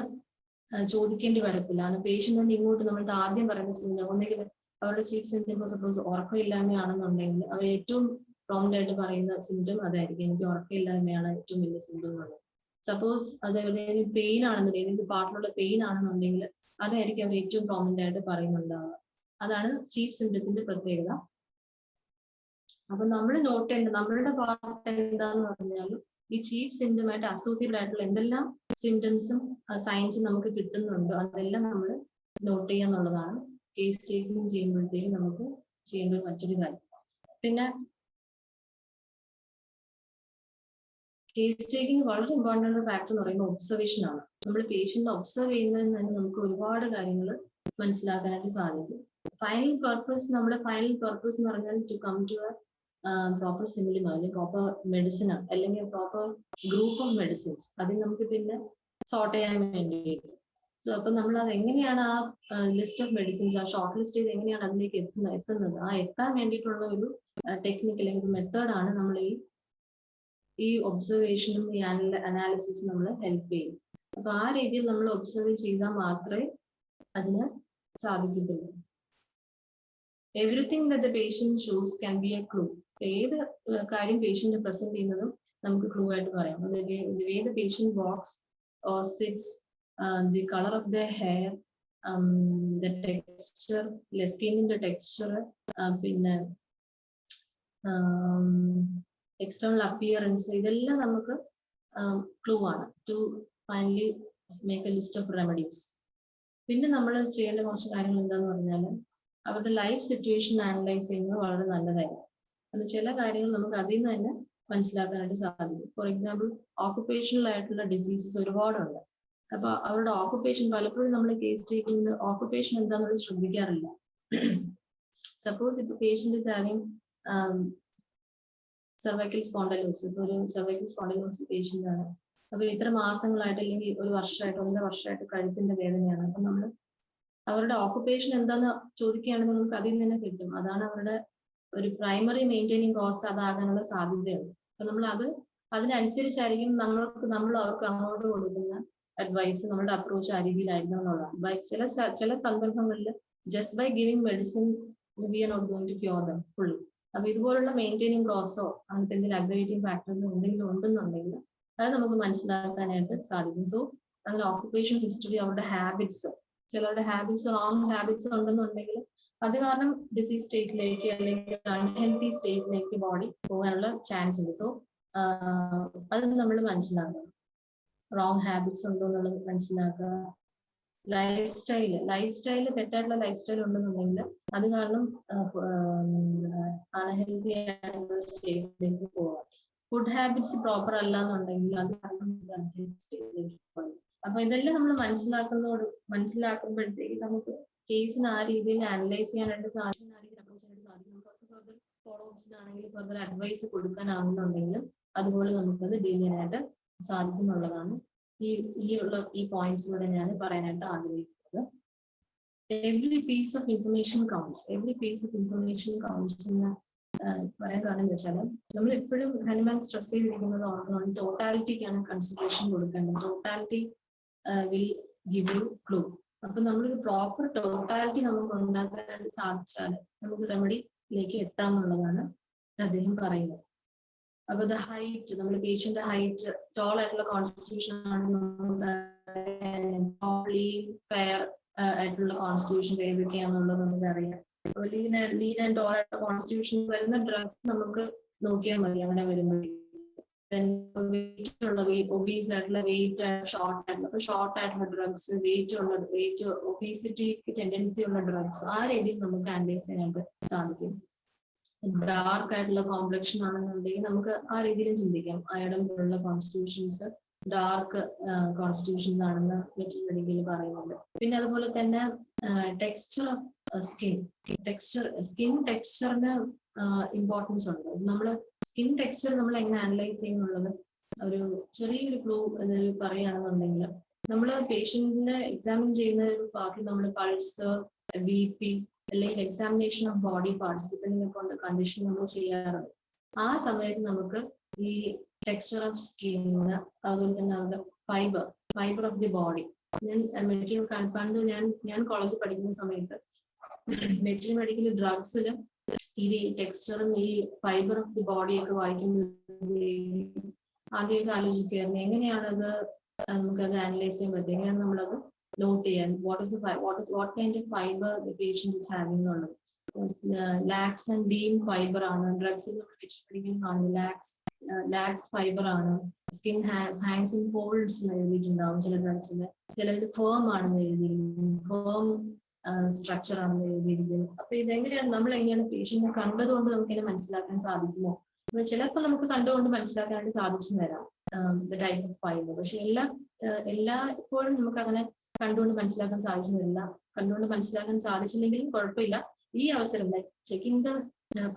ചോദിക്കേണ്ടി വരത്തില്ല. പേഷ്യന്റ് ഇങ്ങോട്ട് നമ്മൾക്ക് ആദ്യം പറയുന്ന സിംറ്റം ഒന്നെങ്കിൽ അവരുടെ ചീഫ് സിംറ്റം സപ്പോസ് ഉറക്കമില്ലായ്മയാണെന്നുണ്ടെങ്കിൽ അവർ ഏറ്റവും പ്രോമിന്റ് ആയിട്ട് പറയുന്ന സിംറ്റം അതായിരിക്കും, എനിക്ക് ഉറക്കമില്ലായ്മയാണ് ഏറ്റവും വലിയ സിംറ്റം എന്നുള്ളത്. സപ്പോസ് അത് എവിടെയെങ്കിലും പെയിൻ ആണെന്നുണ്ടെങ്കിൽ, ഏതെങ്കിലും പാർട്ടിലുള്ള പെയിൻ ആണെന്നുണ്ടെങ്കിൽ അതായിരിക്കും അവർ ഏറ്റവും പ്രോമിന്റ് ആയിട്ട് പറയുന്നുണ്ടാവുക. അതാണ് ചീഫ് സിംറ്റത്തിന്റെ പ്രത്യേകത. അപ്പൊ നമ്മൾ നോട്ട് ചെയ്യേണ്ടത് നമ്മളുടെ പാർട്ട് എന്താന്ന് പറഞ്ഞാൽ ഈ ചീഫ് സിംറ്റമായിട്ട് അസോസിയേറ്റഡ് ആയിട്ടുള്ള എന്തെല്ലാം സിംറ്റംസും സയൻസും നമുക്ക് കിട്ടുന്നുണ്ടോ അതെല്ലാം നമ്മൾ നോട്ട് ചെയ്യാന്നുള്ളതാണ് കേസ് ടേക്കിംഗ് ചെയ്യുമ്പോഴത്തേക്കും നമുക്ക് ചെയ്യേണ്ട മറ്റൊരു കാര്യം. പിന്നെ കേസ് ടേക്കിംഗ് വളരെ ഇമ്പോർട്ടൻ്റ് ആയിട്ടുള്ള ഫാക്ടർ എന്ന് പറയുന്നത് ഒബ്സർവേഷൻ ആണ്. നമ്മൾ പേഷ്യന്റ് ഒബ്സർവ് ചെയ്യുന്നതിൽ തന്നെ നമുക്ക് ഒരുപാട് കാര്യങ്ങൾ മനസ്സിലാക്കാനായിട്ട് സാധിക്കും. നമ്മുടെ ഫൈനൽ പർപ്പസ് എന്ന് പറഞ്ഞാൽ ടു കം ടു പ്രോപ്പർ സിമിലിം അല്ലെങ്കിൽ പ്രോപ്പർ മെഡിസിൻ അല്ലെങ്കിൽ പ്രോപ്പർ ഗ്രൂപ്പ് ഓഫ് മെഡിസിൻസ് അതിൽ നമുക്ക് പിന്നെ സോർട്ട് ചെയ്യാൻ വേണ്ടിയിട്ട്. അപ്പൊ നമ്മൾ അത് എങ്ങനെയാണ് ആ ലിസ്റ്റ് ഓഫ് മെഡിസിൻസ് ആ ഷോർട്ട് ലിസ്റ്റ് ചെയ്ത് എങ്ങനെയാണ് അതിലേക്ക് എത്തുന്നത് ആ എത്താൻ വേണ്ടിയിട്ടുള്ള ഒരു ടെക്നിക്ക് അല്ലെങ്കിൽ മെത്തേഡാണ് നമ്മൾ ഈ ഒബ്സർവേഷനും ഈ അനാലിസിസും നമ്മൾ ഹെൽപ്പ് ചെയ്യും. അപ്പൊ ആ രീതിയിൽ നമ്മൾ ഒബ്സർവ് ചെയ്താൽ മാത്രമേ അതിന് സാധിക്കത്തുള്ളൂ. Everything that the patient shows can be A clue. ഏത് കാര്യം പേഷ്യന്റ് പ്രസന്റ് ചെയ്യുന്നതും നമുക്ക് ക്ലൂ ആയിട്ട് പറയാം. ഏത് patient walks or sits, the colour of the hair, the texture, സ്കിന്നിന്റെ ടെക്സ്ചർ, പിന്നെ എക്സ്റ്റേണൽ അപ്പിയറൻസ്, ഇതെല്ലാം നമുക്ക് ക്ലൂ ആണ് to finally make a list of remedies. പിന്നെ നമ്മൾ ചെയ്യേണ്ട കുറച്ച് കാര്യങ്ങൾ എന്താന്ന് പറഞ്ഞാൽ അവരുടെ ലൈഫ് സിറ്റുവേഷൻ അനലൈസ് ചെയ്യുന്നത് വളരെ നല്ലതായിരുന്നു. അത് ചില കാര്യങ്ങൾ നമുക്ക് അതിൽ നിന്ന് തന്നെ മനസ്സിലാക്കാനായിട്ട് സാധിക്കും. ഫോർ എക്സാമ്പിൾ ഓക്കുപേഷണൽ ആയിട്ടുള്ള ഡിസീസസ് ഒരുപാടുണ്ട്. അപ്പൊ അവരുടെ ഓക്കുപേഷൻ പലപ്പോഴും നമ്മൾ കേസ് ടേക്കിംഗ് ഓക്കുപേഷൻ എന്താണെന്നത് ശ്രദ്ധിക്കാറില്ല. സപ്പോസ് ഇപ്പൊ patient is having cervical spondylosis, ഇപ്പൊ ഒരു സെർവൈക്കൽ സ്പോണ്ടൈലോസിസ് പേഷ്യന്റ് ആണ്. അപ്പൊ ഇത്ര മാസങ്ങളായിട്ട് അല്ലെങ്കിൽ ഒരു വർഷമായിട്ട് 1.5 വർഷമായിട്ട് കഴുത്തിന്റെ വേദനയാണ്. അപ്പൊ നമ്മൾ അവരുടെ ഓക്കുപേഷൻ എന്താന്ന് ചോദിക്കുകയാണെങ്കിൽ നമുക്ക് അതിൽ നിന്ന് തന്നെ കിട്ടും. അതാണ് അവരുടെ ഒരു പ്രൈമറി മെയിൻറ്റെയിനിങ് കോസ് അതാകാനുള്ള സാധ്യതയുണ്ട്. അപ്പൊ നമ്മൾ അതിനനുസരിച്ചായിരിക്കും നമ്മൾ അവർക്ക് അങ്ങോട്ട് കൊടുക്കുന്ന അഡ്വൈസ്, നമ്മുടെ അപ്രോച്ച് ആ രീതിയിലായിരിക്കണം എന്നുള്ളതാണ്. ചില സന്ദർഭങ്ങളിൽ just by giving medicine we are not going to cure them fully. അപ്പൊ ഇതുപോലുള്ള മെയിൻറ്റെയിനിങ് കോസോ അങ്ങനത്തെ എന്തെങ്കിലും അഗ്രവേറ്റിംഗ് ഫാക്ടേഴ്സോ എന്തെങ്കിലും ഉണ്ടെന്നുണ്ടെങ്കിൽ അത് നമുക്ക് മനസ്സിലാക്കാനായിട്ട് സാധിക്കും. സോ അങ്ങനെ ഓക്കുപേഷൻ ഹിസ്റ്ററി, അവരുടെ ഹാബിറ്റ്സ്, ചിലരുടെ ഹാബിറ്റ്സ് റോങ് ഹാബിറ്റ്സ് ഉണ്ടെന്നുണ്ടെങ്കിൽ അത് കാരണം ഡിസീസ് സ്റ്റേറ്റിലേക്ക് അല്ലെങ്കിൽ അൺഹെൽത്തി സ്റ്റേറ്റിലേക്ക് ബോഡി പോകാനുള്ള ചാൻസ് ഉണ്ട്. സോ അത് നമ്മൾ മനസ്സിലാക്കണം. റോങ് ഹാബിറ്റ്സ് ഉണ്ടോ എന്നുള്ളത് മനസ്സിലാക്കുക. ലൈഫ് സ്റ്റൈല് തെറ്റായിട്ടുള്ള ലൈഫ് സ്റ്റൈൽ ഉണ്ടെന്നുണ്ടെങ്കിൽ അത് കാരണം അൺഹെൽത്തി ആയിട്ടുള്ള സ്റ്റേറ്റിലേക്ക് പോകാം. ഫുഡ് ഹാബിറ്റ്സ് പ്രോപ്പർ അല്ല എന്നുണ്ടെങ്കിൽ അത് കാരണം അൺഹെൽത്തി സ്റ്റേറ്റിലേക്ക് പോകാം. അപ്പൊ ഇതെല്ലാം നമ്മൾ മനസ്സിലാക്കുമ്പോഴത്തേക്ക് നമുക്ക് കേസിന് ആ രീതിയിൽ അനലൈസ് ചെയ്യാനായിട്ട് സാധിക്കും, ആ രീതിയിൽ അപ്രോച്ച് ചെയ്യാനായിട്ട് സാധിക്കും. നമുക്ക് ഫർദർ ഫോളോ അപ്സിനാണെങ്കിൽ ഫർദർ അഡ്വൈസ് കൊടുക്കാനാവുന്നുണ്ടെങ്കിലും അതുപോലെ നമുക്കത് ഡീൽ ചെയ്യാനായിട്ട് സാധിക്കുന്നുള്ളതാണ് ഈ പോയിന്റ്സിലൂടെ ഞാൻ പറയാനായിട്ട് ആഗ്രഹിക്കുന്നത്. Every piece of information counts എന്ന് പറയാൻ കാരണം എന്താ വെച്ചാൽ നമ്മൾ എപ്പോഴും ഹനുമാൻ സ്ട്രെസ് ചെയ്തിരിക്കുന്നത് ഓർക്കണം, ടോട്ടാലിറ്റിക്കാണ് കൺസിഡറേഷൻ കൊടുക്കേണ്ടത്. Totality will give you clue. അപ്പൊ നമ്മളൊരു പ്രോപ്പർ ടോട്ടാലിറ്റി നമുക്ക് ഉണ്ടാക്കാനായിട്ട് സാധിച്ചാൽ നമുക്ക് റെമഡിയിലേക്ക് എത്താമെന്നുള്ളതാണ് അദ്ദേഹം പറയുന്നത്. അപ്പൊ ദ ഹൈറ്റ്, നമ്മുടെ പേഷ്യന്റ് ഹൈറ്റ്, ടോൾ ആയിട്ടുള്ള കോൺസ്റ്റിറ്റ്യൂഷൻ ആണ്, ഫെയർ ആയിട്ടുള്ള കോൺസ്റ്റിറ്റ്യൂഷൻ ഏതൊക്കെയാണെന്നുള്ളത് നമുക്കറിയാം. ലീൻ ആൻഡ് ടോൾ ആയിട്ടുള്ള കോൺസ്റ്റിറ്റ്യൂഷൻ വരുന്ന ഡ്രഗ്സ് നമുക്ക് നോക്കിയാൽ മതി. അങ്ങനെ വരുമ്പോഴേക്കും ഒബീസ് ആയിട്ടുള്ള വെയിറ്റ് ഷോർട്ട് ആയിട്ടുള്ള ഡ്രഗ്സ്, വെയിറ്റ് ഒബീസിറ്റിക്ക് ടെൻഡൻസി ഉള്ള ഡ്രഗ്സ്, ആ രീതിയിൽ നമുക്ക് അനലൈസ് ചെയ്യാനായിട്ട് സാധിക്കും. ഡാർക്ക് ആയിട്ടുള്ള കോംപ്ലക്ഷൻ ആണെന്നുണ്ടെങ്കിൽ നമുക്ക് ആ രീതിയിൽ ചിന്തിക്കാം. അയഡം പോലുള്ള കോൺസ്റ്റിറ്റ്യൂഷൻസ് ഡാർക്ക് കോൺസ്റ്റിറ്റ്യൂഷൻസ് ആണെന്ന് മെഡിക്കൽ പറയുന്നുണ്ട്. പിന്നെ അതുപോലെ തന്നെ ടെക്സ്ചർ ഓഫ് സ്കിൻ ടെക്സ്ചറിന് ഇമ്പോർട്ടൻസ് ഉണ്ട്. നമ്മള് സ്കിൻ ടെക്സ്ചർ നമ്മൾ എങ്ങനെ അനലൈസ് ചെയ്യുന്നുള്ളത് ഒരു ചെറിയൊരു ക്ലൂ പറയുകയാണെന്നുണ്ടെങ്കിൽ നമ്മൾ പേഷ്യന്റിനെ എക്സാമിൻ ചെയ്യുന്ന ഒരു പാർട്ടിൽ നമ്മൾ പൾസ്, BP അല്ലെങ്കിൽ examination of body parts depending upon the condition നമ്മൾ ചെയ്യാറുണ്ട്. ആ സമയത്ത് നമുക്ക് ഈ ടെക്സ്ചർ ഓഫ് സ്കിൻ, അതുപോലെ തന്നെ അവരുടെ ഫൈബർ ഓഫ് ദി ബോഡി, പണ്ട് ഞാൻ കോളേജിൽ പഠിക്കുന്ന സമയത്ത് മെഡിക്കൽ ഡ്രഗ്സിൽ ഈ ടെക്സ്ചറും ഈ ഫൈബർ ഓഫ് ദി ബോഡിയൊക്കെ വായിക്കുമ്പോൾ ആദ്യമൊക്കെ ആലോചിക്കുമായിരുന്നു എങ്ങനെയാണത് നമുക്കത് അനലൈസ് ചെയ്യാൻ പറ്റും, എങ്ങനെയാണ് നമ്മളത് നോട്ട് ചെയ്യാൻ, what kind of fibre the patient is having എന്നുള്ളത്. ലാക്സ് ആൻഡ് ബീം ഫൈബർ ആണ്, ഡ്രഗ്സിൽ ലാക്സ് ഫൈബർ ആണ്, സ്കിൻ ഹാങ്സ് ഇൻ ഫോൾഡ്സ് എന്ന് എഴുതിയിട്ടുണ്ടാവും ചില ഡ്രഗ്സിൽ, ചിലത് ഫേം ആണെന്ന് എഴുതിയിരിക്കും, ഫേം സ്ട്രക്ചർ ആണെന്ന് എഴുതിയിരിക്കുന്നു. അപ്പൊ ഇതെങ്ങനെയാണ് നമ്മൾ എങ്ങനെയാണ് പേഷ്യന്റിനെ കണ്ടതുകൊണ്ട് നമുക്ക് ഇങ്ങനെ മനസ്സിലാക്കാൻ സാധിക്കുമോ? ചിലപ്പോൾ നമുക്ക് കണ്ടുകൊണ്ട് മനസ്സിലാക്കാനായിട്ട് സാധിച്ചു തരാം ടൈപ്പ് ഓഫ് ഫൈബർ. പക്ഷെ ഇപ്പോഴും നമുക്ക് അങ്ങനെ കണ്ടുകൊണ്ട് മനസ്സിലാക്കാൻ സാധിച്ചു തരില്ല. കണ്ടുകൊണ്ട് മനസ്സിലാക്കാൻ സാധിച്ചില്ലെങ്കിലും കുഴപ്പമില്ല. ഈ അവസരം checking the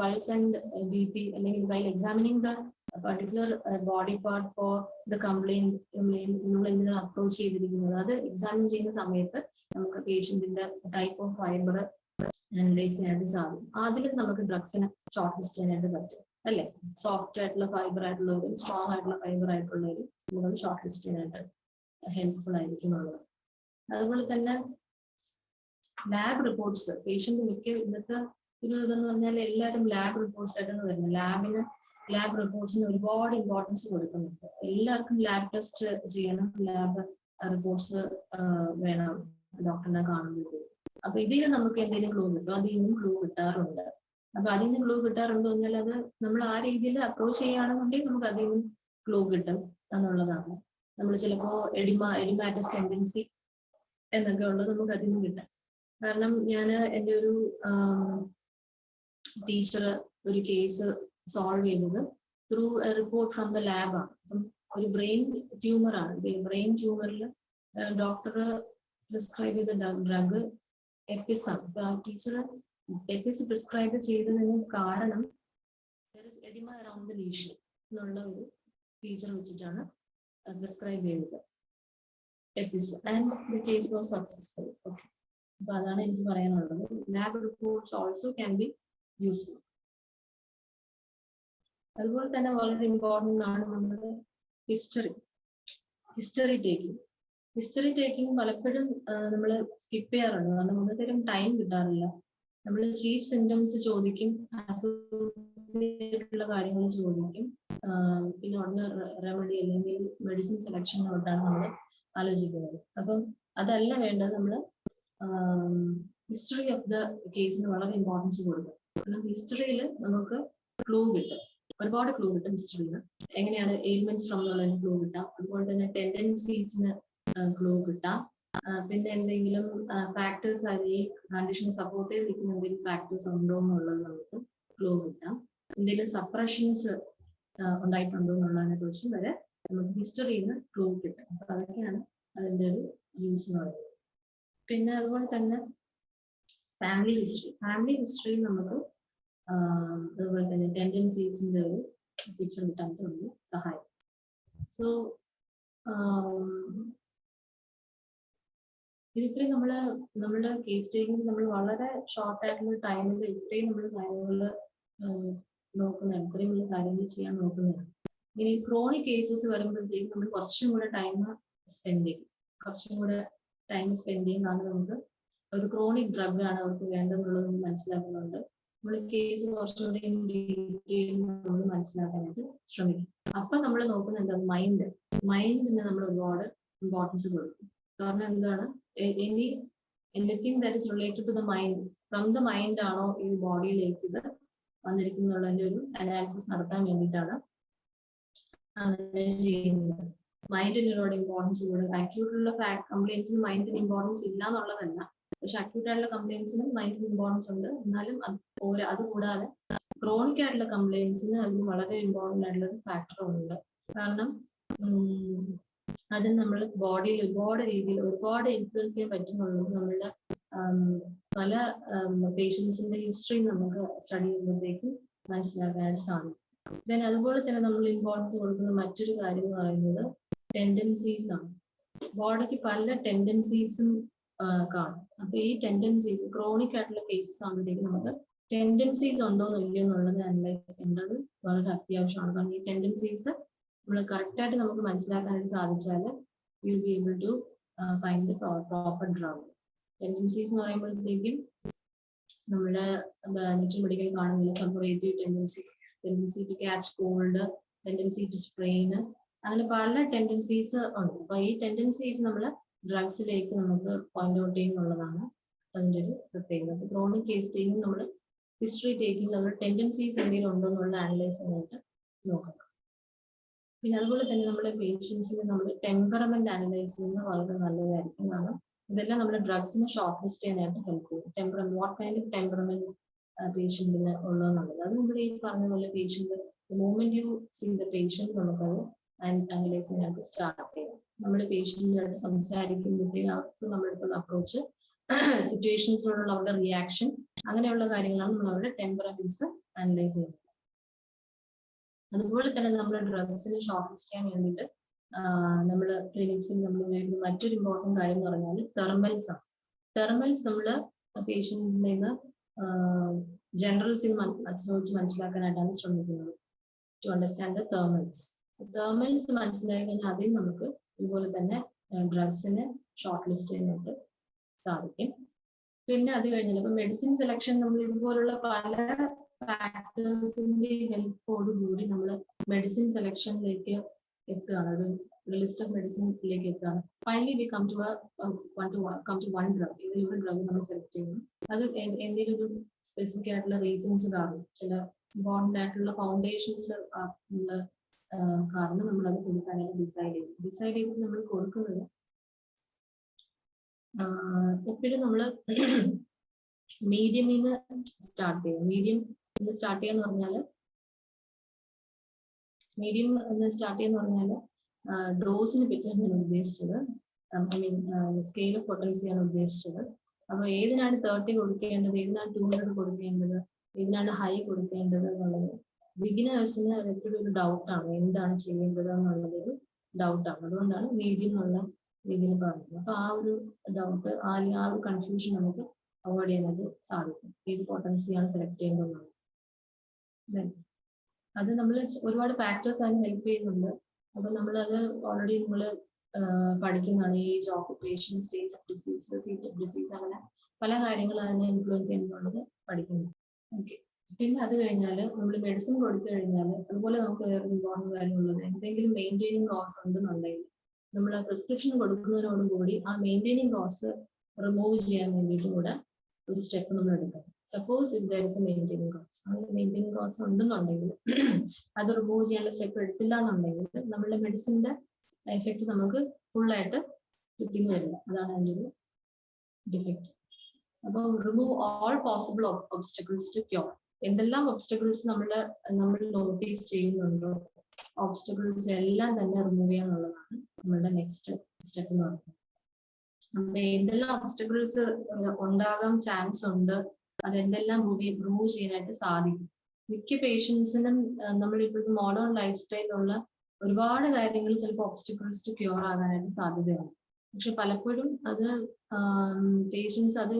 pulse and BP അല്ലെങ്കിൽ while examining the particular body part for the complaint നമ്മൾ എന്തിനാണ് അപ്രോച്ച് ചെയ്തിരിക്കുന്നത്, അത് എക്സാമിൻ ചെയ്യുന്ന സമയത്ത് നമുക്ക് പേഷ്യന്റിന്റെ ടൈപ്പ് ഓഫ് ഫൈബർ അനലൈസ് ചെയ്യാനായിട്ട് സാധിക്കും. അതിൽ നമുക്ക് ഡ്രഗ്സിനെ ഷോർട്ട് ലിസ്റ്റ് ചെയ്യാനായിട്ട് പറ്റും അല്ലെ. സോഫ്റ്റ് ആയിട്ടുള്ള ഫൈബർ ആയിട്ടുള്ളവരും സ്ട്രോങ് ആയിട്ടുള്ള ഫൈബർ ആയിട്ടുള്ളവരും നമ്മൾ ഷോർട്ട് ലിസ്റ്റ് ചെയ്യാനായിട്ട് ഹെൽപ്ഫുൾ ആയിരിക്കും എന്നുള്ളത്. അതുപോലെ തന്നെ ലാബ് റിപ്പോർട്ട്സ്, പേഷ്യന്റ് ഇന്നത്തെ ഒരു ഇതെന്ന് പറഞ്ഞാൽ എല്ലാവരും ലാബ് റിപ്പോർട്ട്സ് ആയിട്ടാണ് വരുന്നത്. ലാബ് റിപ്പോർട്ട്സിന് ഒരുപാട് ഇമ്പോർട്ടൻസ് കൊടുക്കുന്നുണ്ട്. എല്ലാവർക്കും ലാബ് ടെസ്റ്റ് ചെയ്യണം, ലാബ് റിപ്പോർട്ട്സ് വേണം ഡോക്ടറിനെ കാണുന്നത്. അപ്പൊ ഇതിൽ നമുക്ക് എന്തെങ്കിലും ക്ലൂ കിട്ടും, അതിൽ നിന്നും ക്ലൂ കിട്ടാറുണ്ട്. അപ്പൊ അതിൽ നിന്ന് ക്ലൂ കിട്ടാറുണ്ട് എന്നാൽ അത് നമ്മൾ ആ രീതിയിൽ അപ്രോച്ച് ചെയ്യുകയാണെന്നുണ്ടെങ്കിൽ നമുക്ക് അതിൽ നിന്നും ക്ലൂ കിട്ടും എന്നുള്ളതാണ്. നമ്മൾ ചിലപ്പോൾ എഡിമാറ്റസ് ടെൻഡൻസി എന്നൊക്കെ ഉള്ളത് നമുക്ക് അതിൽ നിന്ന് കിട്ടാം. കാരണം ഞാൻ എൻ്റെ ഒരു ടീച്ചർ ഒരു കേസ് സോൾവ് ചെയ്തത് through a report from the ലാബാണ്. അപ്പം ഒരു ബ്രെയിൻ ട്യൂമറാണ്. ബ്രെയിൻ ട്യൂമറിൽ ഡോക്ടർ പ്രിസ്ക്രൈബ് ചെയ്ത ഡ്രഗ് എപ്പിസാണ്. അപ്പൊ ആ ടീച്ചർ എപ്പിസ് പ്രിസ്ക്രൈബ് ചെയ്തതിന് കാരണം എഡിമ അറൗണ്ട് ദ ലീഷൻ എന്നുള്ള ഒരു ഫീച്ചർ വെച്ചിട്ടാണ് പ്രിസ്ക്രൈബ് ചെയ്തത് apis. And the case was successful. Okay, അപ്പൊ അതാണ് എനിക്ക് പറയാനുള്ളത്. Lab reports also can be useful. അതുപോലെ തന്നെ വളരെ ഇമ്പോർട്ടൻ്റ് ആണ് നമ്മുടെ ഹിസ്റ്ററി ടേക്കിംഗ് പലപ്പോഴും നമ്മൾ സ്കിപ്പ് ചെയ്യാറുണ്ട്. കാരണം ഒന്നിനും ടൈം കിട്ടാറില്ല. നമ്മൾ ചീഫ് സിംറ്റംസ് ചോദിക്കും, അസോസിയേറ്റുള്ള കാര്യങ്ങൾ ചോദിക്കും, പിന്നെ ഉടനെ റെമഡി അല്ലെങ്കിൽ മെഡിസിൻ സെലക്ഷനോട്ടാണ് നമ്മൾ ആലോചിക്കുന്നത്. അപ്പം അതല്ല വേണ്ടത്, നമ്മൾ ഹിസ്റ്ററി ഓഫ് ദ കേസിന് വളരെ ഇമ്പോർട്ടൻസ് കൊടുക്കും. കാരണം ഹിസ്റ്ററിയിൽ നമുക്ക് ക്ലൂ കിട്ടും, ഒരുപാട് ക്ലൂ കിട്ടും ഹിസ്റ്ററിയിൽ. എങ്ങനെയാണ് എയിൽമെന്റ്സ് ഫ്രം എന്നുള്ളതിന് ക്ലൂ കിട്ടാം, അതുപോലെ തന്നെ ടെൻഡൻസീസിന് ക്ലൂ കിട്ടാം, പിന്നെ എന്തെങ്കിലും ഫാക്ടേഴ്സ് ഈ കണ്ടീഷനെ സപ്പോർട്ട് ചെയ്ത് നിൽക്കുന്ന എന്തെങ്കിലും ഫാക്ടേഴ്സ് ഉണ്ടോ എന്നുള്ളത് നമുക്ക് ക്ലൂ കിട്ടാം, എന്തെങ്കിലും സപ്രഷൻസ് ഉണ്ടായിട്ടുണ്ടോ എന്നുള്ളതിനെ കുറിച്ച് വരെ നമുക്ക് ഹിസ്റ്ററിയിൽ നിന്ന് ക്ലൂ കിട്ടും. അപ്പൊ അതൊക്കെയാണ് അതിൻ്റെ ഒരു യൂസ് എന്ന് പറയുന്നത്. പിന്നെ അതുപോലെ തന്നെ ഫാമിലി ഹിസ്റ്ററിയിൽ നമുക്ക് അതുപോലെ തന്നെ ടെൻഡൻസീസിന്റെ ഒരു പിക്ചർ കിട്ടാനായിട്ട് നമുക്ക് സഹായിക്കും. സോ ഇതിത്രയും നമ്മളുടെ കേസ് സ്റ്റഡിയിൽ നമ്മൾ വളരെ ഷോർട്ട് ആയിട്ടുള്ള ടൈമിൽ ഇത്രയും നമ്മൾ കാര്യങ്ങൾ നോക്കുന്നതാണ്, ഇത്രയും നമ്മൾ കാര്യങ്ങൾ ചെയ്യാൻ നോക്കുന്നതാണ്. ഇനി ക്രോണിക് കേസസ് വരുമ്പോഴത്തേക്കും നമ്മൾ കുറച്ചും കൂടെ ടൈം സ്പെൻഡ് ചെയ്യുന്നതാണ്. നമുക്ക് ഒരു ക്രോണിക് ഡ്രഗ് ആണ് അവർക്ക് വേണ്ടതെന്നുള്ളത് നമ്മൾ മനസ്സിലാക്കുന്നുണ്ട്. നമ്മൾ കേസ് കുറച്ചുകൂടി ഡീറ്റെയിൽ നമ്മൾ മനസ്സിലാക്കാനായിട്ട് ശ്രമിക്കും. അപ്പൊ നമ്മൾ നോക്കുന്ന എന്താ, മൈൻഡിന് നമ്മൾ ഒരുപാട് ഇമ്പോർട്ടൻസ് കൊടുക്കും. കാരണം എന്താണ്, anything that is related to the mind, from the mind ആണോ ഈ ബോഡിയിലേക്ക് ഇത് വന്നിരിക്കുന്നുള്ളതിന്റെ ഒരു അനാലിസിസ് നടത്താൻ വേണ്ടിയിട്ടാണ് ചെയ്യുന്നത്. മൈൻഡിന് ഒരുപാട് ഇമ്പോർട്ടൻസ് കൊടുക്കും. അക്യൂട്ടുള്ള കംപ്ലയിൻസിന് മൈൻഡിന് ഇമ്പോർട്ടൻസ് ഇല്ല എന്നുള്ളതല്ല, പക്ഷെ അക്യൂട്ട് ആയിട്ടുള്ള കംപ്ലയിൻസിനും മൈൻഡിന് ഇമ്പോർട്ടൻസ് ഉണ്ട്. എന്നാലും അത് കൂടാതെ ക്രോണിക് ആയിട്ടുള്ള കംപ്ലയിൻസിന് അതിന് വളരെ ഇമ്പോർട്ടൻ്റ് ആയിട്ടുള്ള ഒരു ഫാക്ടർ ഉണ്ട്. കാരണം അത് നമ്മൾ ബോഡിയിൽ ഒരുപാട് ഇൻഫ്ലുവൻസ് ചെയ്യാൻ പറ്റുന്നുള്ളത് നമ്മളുടെ പല പേഷ്യൻസിന്റെ ഹിസ്റ്ററി നമുക്ക് സ്റ്റഡി ചെയ്യുമ്പോഴത്തേക്കും മനസ്സിലാക്കാനായിട്ട് സാധിക്കും. ദെൻ അതുപോലെ തന്നെ നമ്മൾ ഇമ്പോർട്ടൻസ് കൊടുക്കുന്ന മറ്റൊരു കാര്യം എന്ന് പറയുന്നത് ടെൻഡൻസീസ് ആണ്. ബോഡിക്ക് പല ടെൻഡൻസീസും കാണും. അപ്പൊ ഈ ടെൻഡൻസീസ് ക്രോണിക് ആയിട്ടുള്ള കേസസ് ആകുമ്പോഴത്തേക്ക് നമുക്ക് ടെൻഡൻസീസ് ഉണ്ടോ ഇല്ലയോ എന്നുള്ളത് അനലൈസ് ചെയ്യേണ്ടത് വളരെ അത്യാവശ്യമാണ്. കാരണം ഈ ടെൻഡൻസീസ് നമ്മൾ കറക്റ്റായിട്ട് നമുക്ക് മനസ്സിലാക്കാനായിട്ട് സാധിച്ചാൽ you be able to find the proper drug. Tendencies എന്ന് പറയുമ്പോഴത്തേക്കും നമ്മുടെ നെറ്റ് മെഡിക്കൽ കാണുന്നില്ല suppurative tendency to catch cold, tendency to sprain, അങ്ങനെ പല ടെൻഡൻസീസ് ഉണ്ട്. അപ്പൊ ഈ ടെൻഡൻസീസ് നമ്മൾ ഡ്രഗ്സിലേക്ക് നമുക്ക് പോയിന്റ് ഔട്ട് ചെയ്യുന്നുള്ളതാണ് അതിൻ്റെ ഒരു പ്രത്യേകത. ക്രോണിക് കേസ് ടേക്കിംഗ് നമ്മൾ ഹിസ്റ്ററി ടേക്കിംഗ് നമ്മൾ ടെൻഡൻസീസ് എന്തെങ്കിലും ഉണ്ടോ എന്നുള്ളത് അനലൈസ് ചെയ്യാനായിട്ട് നോക്കണം. പിന്നെ അതുപോലെ തന്നെ നമ്മുടെ പേഷ്യൻസിന് നമ്മൾ ടെമ്പറമെന്റ് അനലൈസ് ചെയ്യുന്നത് വളരെ നല്ലതായിരിക്കും. കാരണം ഇതെല്ലാം നമ്മുടെ ഡ്രഗ്സിനെ ഷോർട്ട് ലിസ്റ്റ് ചെയ്യാനായിട്ട് ഹെൽപ്പ് ചെയ്യും. Temperament, what kind of temperament പേഷ്യന്റിന് ഉള്ളതെന്നുള്ളത് അത് നമ്മൾ ഈ പറഞ്ഞ പോലെ patient moment you see the patient നമുക്കത് അനലൈസ് ചെയ്യാനായിട്ട് സ്റ്റാർട്ട് ചെയ്യാം. നമ്മൾ പേഷ്യന്റിനായിട്ട് സംസാരിക്കുമ്പോഴത്തേക്കും അവർക്ക് നമ്മളെടുത്തുള്ള അപ്രോച്ച്, സിറ്റുവേഷൻസിനോടുള്ള അവരുടെ റിയാക്ഷൻ, അങ്ങനെയുള്ള കാര്യങ്ങളാണ് നമ്മൾ അവരുടെ ടെമ്പറമെന്റ്സ് അനലൈസ് ചെയ്യുന്നത്. അതുപോലെ തന്നെ നമ്മൾ ഡ്രഗ്സിന് ഷോർട്ട് ലിസ്റ്റ് ചെയ്യാൻ വേണ്ടിയിട്ട് നമ്മൾ ക്ലിനിക്സിൽ നമ്മൾ ഉപയോഗിക്കുന്ന മറ്റൊരു ഇമ്പോർട്ടൻറ്റ് കാര്യം എന്ന് പറഞ്ഞാൽ തെർമൽസ് ആണ്. തെർമൽസ് നമ്മൾ പേഷ്യന്റിൽ നിന്ന് ജനറൽസിന് മനസ്സിലാക്കാനായിട്ടാണ് ശ്രമിക്കുന്നത്. To understand the thermals. Thermals മനസ്സിലാക്കി കഴിഞ്ഞാൽ അതിൽ നമുക്ക് ഇതുപോലെ തന്നെ ഡ്രഗ്സിനെ ഷോർട്ട് ലിസ്റ്റ് ചെയ്യാനായിട്ട് സാധിക്കും. പിന്നെ അത് കഴിഞ്ഞാൽ ഇപ്പൊ മെഡിസിൻ സെലക്ഷൻ നമ്മൾ ഇതുപോലുള്ള പല ഫാക്ടേഴ്സിന്റെ ഹെൽപ്പോടുകൂടി നമ്മൾ മെഡിസിൻ സെലക്ഷനിലേക്ക് എത്തുകയാണ്. ഒരു ലിസ്റ്റ് ഓഫ് മെഡിസിനിലേക്ക് എത്തുകയാണ്. Finally we come to one drug. ഇതിലൊരു ഡ്രഗ് നമ്മൾ സെലക്ട് ചെയ്യുന്നു. അത് എന്തെങ്കിലും ഒരു സ്പെസിഫിക് ആയിട്ടുള്ള റീസൺസ് കാരണം, ചില ഇമ്പോർട്ടൻ്റ് ആയിട്ടുള്ള ഫൗണ്ടേഷൻസ് കാരണം നമ്മൾ അത് കൊടുക്കാനായിട്ട് ഡിസൈഡ് ചെയ്ത് നമ്മൾ കൊടുക്കുന്നത് എപ്പോഴും നമ്മൾ മീഡിയം സ്റ്റാർട്ട് ചെയ്യും. മീഡിയം സ്റ്റാർട്ട് ചെയ്യാന്ന് പറഞ്ഞാൽ ഡോസിനെ പറ്റിയാണ് ഞാൻ ഉദ്ദേശിച്ചത്. I mean scale of potency ആണ് ഉദ്ദേശിച്ചത്. അപ്പൊ ഏതിനാണ് 30 കൊടുക്കേണ്ടത്, ഏതിനാണ് 200 കൊടുക്കേണ്ടത്, ഏതിനാണ് ഹൈ കൊടുക്കേണ്ടത് എന്നുള്ളത് ബിഗിനേഴ്സിന് എപ്പോഴും ഒരു ഡൗട്ടാണ്. എന്താണ് ചെയ്യേണ്ടത് എന്നുള്ളതൊരു ഡൗട്ടാണ്. അതുകൊണ്ടാണ് മീഡിയം എന്നുള്ള രീതിയിൽ പറഞ്ഞത്. അപ്പൊ ആ ഒരു ഡൗട്ട്, ആ ഒരു കൺഫ്യൂഷൻ നമുക്ക് അവോയ്ഡ് ചെയ്യാനായിട്ട് സാധിക്കും. ഏത് പൊട്ടൻസിയാണ് സെലക്ട് ചെയ്യേണ്ടത്. അത് നമ്മൾ ഒരുപാട് ഫാക്ടേഴ്സ് അതിന് ഹെൽപ്പ് ചെയ്യുന്നുണ്ട്. അപ്പൊ നമ്മളത് ഓൾറെഡി നമ്മൾ പഠിക്കുന്നതാണ്. Age, occupation, stage of disease, seat of disease, അങ്ങനെ പല കാര്യങ്ങൾ അതിനെ ഇൻഫ്ലുവൻസ് ചെയ്യുന്നുള്ളത് പഠിക്കുന്നു. ഓക്കെ. പിന്നെ അത് കഴിഞ്ഞാൽ നമ്മൾ മെഡിസിൻ കൊടുത്തു കഴിഞ്ഞാൽ അതുപോലെ നമുക്ക് വേറെ ഇമ്പോർട്ടൻറ്റ് കാര്യമുള്ളത്, എന്തെങ്കിലും മെയിൻറ്റെയിനിങ് കോസ്റ്റ് ഉണ്ടെന്നുണ്ടെങ്കിൽ നമ്മൾ ആ പ്രിസ്ക്രിപ്ഷൻ കൊടുക്കുന്നതിനോടുകൂടി ആ മെയിൻറ്റെയിനിങ് കോസ്റ്റ് റിമൂവ് ചെയ്യാൻ വേണ്ടിയിട്ടും കൂടെ ഒരു സ്റ്റെപ്പ് നമ്മൾ എടുക്കണം. Suppose if there is A maintaining cost, അങ്ങനെ മെയിൻറ്റെയിനിങ് കോസ്റ്റ് ഉണ്ടെന്നുണ്ടെങ്കിൽ അത് റിമൂവ് ചെയ്യാനുള്ള സ്റ്റെപ്പ് എടുത്തില്ല എന്നുണ്ടെങ്കിൽ നമ്മളുടെ മെഡിസിൻ്റെ എഫക്റ്റ് നമുക്ക് ഫുള്ളായിട്ട് കിട്ടിയെന്ന് വരില്ല. അതാണ് അതിൻ്റെ ഒരു ഡിഫക്റ്റ്. അപ്പോൾ remove all possible obstacles to cure. എന്തെല്ലാം ഒബ്സ്റ്റക്കിൾസ് നമ്മൾ നോട്ടീസ് ചെയ്യുന്നുണ്ടോ, ഒബ്സ്റ്റക്കിൾസ് എല്ലാം തന്നെ റിമൂവ് ചെയ്യാന്നുള്ളതാണ് നമ്മളുടെ നെക്സ്റ്റ് സ്റ്റെപ്പ് എന്ന് പറയുന്നത്. അപ്പൊ എന്തെല്ലാം ഒബ്സ്റ്റക്കിൾസ് ഉണ്ടാകാൻ ചാൻസ് ഉണ്ട്, അതെന്തെല്ലാം റിമൂവ് ചെയ്യാനായിട്ട് സാധിക്കും. മിക്ക പേഷ്യൻസിനും നമ്മളിപ്പോഴത്തെ മോഡേൺ ലൈഫ് സ്റ്റൈലിലുള്ള ഒരുപാട് കാര്യങ്ങൾ ചിലപ്പോൾ ഒബ്സ്റ്റക്കിൾസ് ടു ക്യൂർ ആകാനായിട്ട് സാധ്യതയാണ്. പക്ഷെ പലപ്പോഴും അത് പേഷ്യൻസ് അത്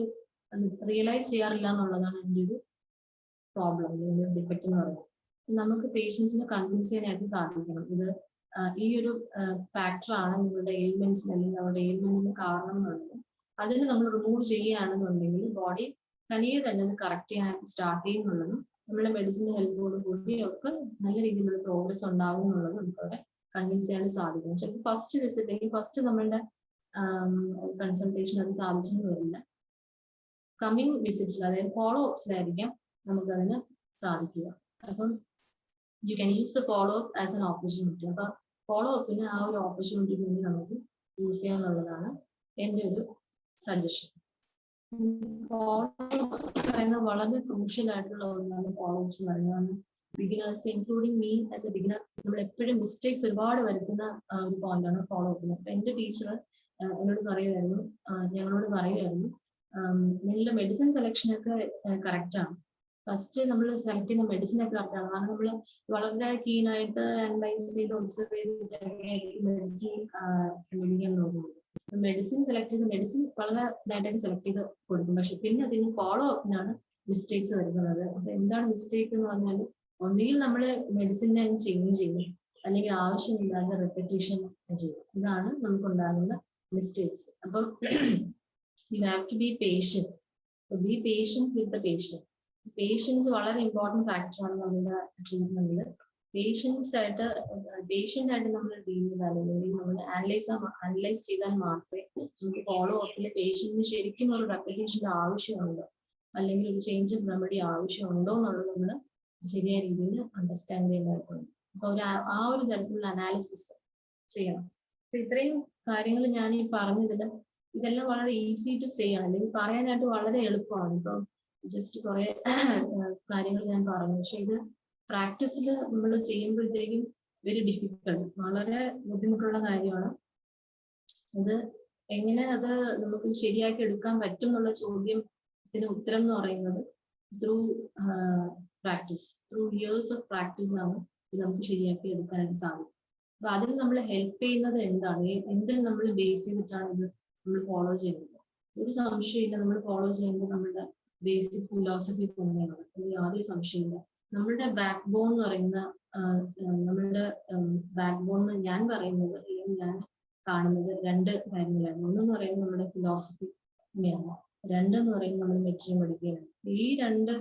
റിയലൈസ് ചെയ്യാറില്ല എന്നുള്ളതാണ് എൻ്റെ ഒരു പ്രോബ്ലം, ഡിഫക്റ്റ് എന്ന് പറയുന്നത്. നമുക്ക് പേഷ്യൻസിനെ കൺവിൻസ് ചെയ്യാനായിട്ട് സാധിക്കണം. ഇത് ഈ ഒരു ഫാക്ടറാണ് നിങ്ങളുടെ എയിൽമെന്റ്സിന്, അല്ലെങ്കിൽ അവരുടെ എയിൽമെന്റിന് കാരണം എന്നുള്ളത്. അതിന് നമ്മൾ റിമൂവ് ചെയ്യുകയാണെന്നുണ്ടെങ്കിൽ ബോഡി തനിയെ തന്നെ അത് കറക്റ്റ് ചെയ്യാനായിട്ട് സ്റ്റാർട്ട് ചെയ്യുന്നുള്ളതും നമ്മുടെ മെഡിസിൻ്റെ ഹെൽപ്പോട് കൂടി അവർക്ക് നല്ല രീതിയിലുള്ള പ്രോഗ്രസ് ഉണ്ടാകും എന്നുള്ളത് നമുക്ക് അവിടെ കൺവിൻസ് ചെയ്യാൻ സാധിക്കും. ചിലപ്പോൾ ഫസ്റ്റ് വിസിറ്റ് അല്ലെങ്കിൽ ഫസ്റ്റ് നമ്മളുടെ കൺസൾട്ടേഷൻ അത് സാധിച്ചെന്ന് വരില്ല. കമ്മിങ് വിസിറ്റ്സിൽ, അതായത് ഫോളോ അപ്സിലായിരിക്കാം നമുക്കതിന് സാധിക്കുക. അപ്പം you can use the follow up as an opportunity. അപ്പൊ ഫോളോ അപ്പിന് ആ ഒരു ഓപ്പർച്യൂണിറ്റി വേണ്ടി നമുക്ക് യൂസ് ചെയ്യാനുള്ളതാണ് എൻ്റെ ഒരു സജഷൻ. ഫോളോ അപ്സ് പറയുന്നത് വളരെ ക്രൂഷ്യൽ ആയിട്ടുള്ള ഒന്നാണ്. ഫോളോ അപ്സ് പറയുന്നത് beginners, including me as A beginner, നമ്മൾ എപ്പോഴും മിസ്റ്റേക്സ് ഒരുപാട് വരുത്തുന്ന ഒരു പോയിന്റാണ് ഫോളോ അപ്പിന്. അപ്പൊ എൻ്റെ ടീച്ചർ ഞങ്ങളോട് പറയുമായിരുന്നു നിങ്ങളുടെ മെഡിസിൻ സെലക്ഷനൊക്കെ കറക്റ്റാണ്, ഫസ്റ്റ് നമ്മൾ സെലക്ട് ചെയ്യുന്ന മെഡിസിൻ ഒക്കെ കറക്റ്റാണ്. കാരണം നമ്മൾ വളരെ കീനായിട്ട് അനലൈസ് ചെയ്ത് ഒബ്സർവ് ചെയ്ത് മെഡിസിൻ കണ്ടുപിടിക്കാൻ നോക്കുന്നത്. മെഡിസിൻ സെലക്ട് ചെയ്ത് മെഡിസിൻ വളരെ ഇതായിട്ട് സെലക്ട് ചെയ്ത് കൊടുക്കും. പക്ഷെ പിന്നെ അതിന് ഫോളോ അപ്പിനാണ് മിസ്റ്റേക്സ് വരുന്നത്. അപ്പൊ എന്താണ് മിസ്റ്റേക്ക് എന്ന് പറഞ്ഞാൽ, ഒന്നുകിൽ നമ്മൾ മെഡിസിനെ ചേഞ്ച് ചെയ്യും, അല്ലെങ്കിൽ ആവശ്യമില്ലാതെ റെപ്പറ്റീഷൻ ചെയ്യും. ഇതാണ് നമുക്കുണ്ടാകുന്ന മിസ്റ്റേക്സ്. അപ്പം you have to be patient. Be patient with the patient. Patience വളരെ ഇമ്പോർട്ടൻറ്റ് ഫാക്ടറാണ് നമ്മുടെ ട്രീറ്റ്മെന്റിൽ. പേഷ്യൻസ് ആയിട്ട് നമ്മൾ ഡീൽ ചെയ്താൽ, അല്ലെങ്കിൽ നമ്മൾ അനലൈസ് ചെയ്താൽ മാത്രമേ നമുക്ക് ഫോളോ അപ്പിൽ പേഷ്യന്റിന് ശരിക്കും ഒരു റെപ്പറ്റീഷന്റെ ആവശ്യമുണ്ടോ, അല്ലെങ്കിൽ ഒരു ചേഞ്ച് ഓഫ് റെമഡി ആവശ്യമുണ്ടോ എന്നുള്ളത് നമ്മൾ ശരിയായ രീതിയിൽ അണ്ടർസ്റ്റാൻഡ് ചെയ്യേണ്ടതായിട്ടുണ്ട്. അപ്പൊ ആ ഒരു തരത്തിലുള്ള അനാലിസിസ് ചെയ്യണം. അപ്പൊ ഇത്രയും കാര്യങ്ങൾ ഞാൻ ഈ പറഞ്ഞതിൽ ഇതെല്ലാം വളരെ ഈസി ടു ചെയ്യണം, അല്ലെങ്കിൽ പറയാനായിട്ട് വളരെ എളുപ്പമാണ്. ഇപ്പം ജസ്റ്റ് കുറെ കാര്യങ്ങൾ ഞാൻ പറഞ്ഞു, പക്ഷെ ഇത് പ്രാക്ടീസിൽ നമ്മൾ ചെയ്യുമ്പോഴത്തേക്കും വെരി ഡിഫിക്കൽട്ട്, വളരെ ബുദ്ധിമുട്ടുള്ള കാര്യമാണ്. അത് എങ്ങനെ അത് നമുക്ക് ശരിയാക്കി എടുക്കാൻ പറ്റും എന്നുള്ള ചോദ്യത്തിന് ഉത്തരം എന്ന് പറയുന്നത് through practice, through years of practice ആണ് ഇത് നമുക്ക് ശരിയാക്കി എടുക്കാനായിട്ട് സാധിക്കും. അപ്പൊ അതിന് നമ്മൾ ഹെൽപ്പ് ചെയ്യുന്നത് എന്താണ്, എന്തിനും നമ്മൾ ബേസ് ചെയ്തിട്ടാണ് ഇത് നമ്മൾ ഫോളോ ചെയ്യുന്നത്? ഒരു സംശയമില്ല, നമ്മൾ ഫോളോ ചെയ്യുമ്പോൾ നമ്മളുടെ ബേസിക് ഫിലോസഫി തന്നെയാണ്, അതിൽ യാതൊരു സംശയമില്ല. നമ്മളുടെ ബാക്ക് ബോൺ എന്ന് പറയുന്ന നമ്മളുടെ ബാക്ക് ബോൺ എന്ന് ഞാൻ പറയുന്നത്, അല്ലെങ്കിൽ ഞാൻ കാണുന്നത് രണ്ട് കാര്യങ്ങളാണ്. ഒന്നെന്ന് പറയുന്നത് നമ്മുടെ ഫിലോസഫി തന്നെയാണ്, രണ്ടെന്ന് പറയുന്നത് നമ്മൾ മെറ്റീരിയൽ പഠിക്കുകയാണ്. ഈ രണ്ട്